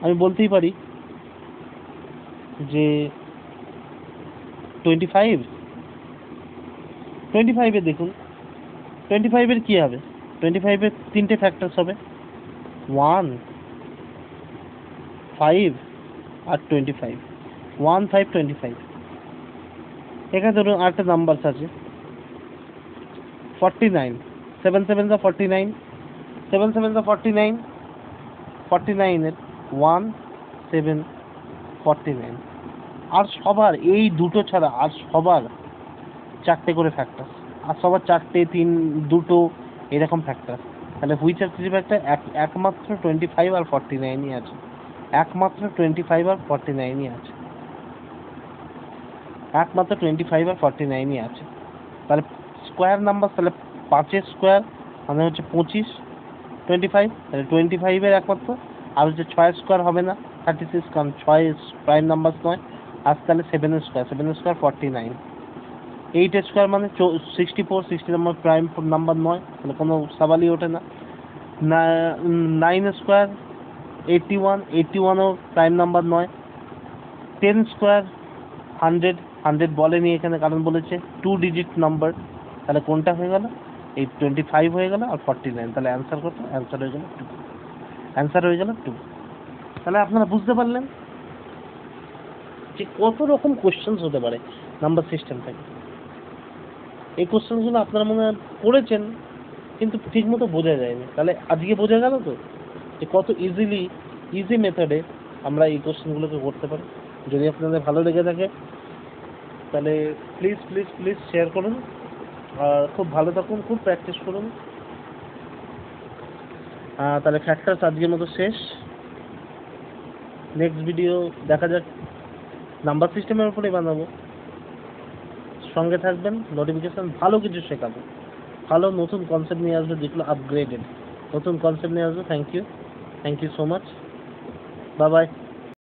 আমি বলতেই পারি যে 25-এ দেখুন 25-এর কি হবে? 25-এর 3টে ফ্যাক্টরস হবে 1, 5 আর 25। 1, 5, 25। এখানে ধরুন আরেকটা নাম্বারস আছে 49, 7 7 49, 7 7 49, 49-এর 1, 7, 49। আর সবার এই দুটো ছাড়া আর সবার 4টে করে ফ্যাক্টর, আর সবার 4টে, 3, 2 এরকম ফ্যাক্টর। তাহলে হুইচ আর 3 ফ্যাক্টর? একমাত্র 25 আর 49ই আছে। একমাত্র 25 আর 49ই আছে। একমাত্র 25 আর 49ই আছে। তাহলে স্কোয়ার নাম্বার, তাহলে 5-এর স্কোয়ার মানে হচ্ছে 25, 25, তাহলে 25-এর একমাত্র। আর হচ্ছে 6-এর স্কোয়ার হবে না 36, কারণ 6 প্রাইম নাম্বার নয়। আর তাহলে 7-এর স্কোয়ার 49। 8-এর স্কোয়ার মানে 64, 60 নম্বর প্রাইম নাম্বার নয়, তাহলে কোনো সওয়ালই ওঠে না। 9-এর স্কোয়ার 81, 81ও প্রাইম নাম্বার নয়। 10 স্কোয়ার 100 বলেনি এখানে, কারণ বলেছে 2-digit নাম্বার। তাহলে কোনটা হয়ে গেল? এই 25 হয়ে গেল আর 49। তাহলে অ্যান্সার কত? অ্যান্সার হয়ে গেল 2। অ্যান্সার হয়ে গেল 2। তাহলে আপনারা বুঝতে পারলেন যে কত রকম কোশ্চেন্স হতে পারে নাম্বার সিস্টেম থেকে। এই কোশ্চেনগুলো আপনারা মনে হয় পড়েছেন কিন্তু ঠিকমতো বোঝা যায়নি। তাহলে আজকে বোঝা গেল তো যে কত ইজি মেথডে আমরা এই কোশ্চেনগুলোকে করতে পারি। যদি আপনাদের ভালো লেগে থাকে তাহলে প্লিজ শেয়ার করুন, আর খুব ভালো থাকুন, খুব প্র্যাকটিস করুন। তাহলে ফ্যাক্টরস আজকের মতো শেষ। নেক্সট ভিডিও দেখা যাক, নাম্বার সিস্টেমের উপরেই বানাবো। সঙ্গে থাকবেন, নোটিফিকেশন, ভালো কিছু শেখাবো, ভালো নতুন কনসেপ্ট নিয়ে আসবো, যেগুলো আপগ্রেডেড নতুন কনসেপ্ট নিয়ে আসবো। Thank you so much, bye by.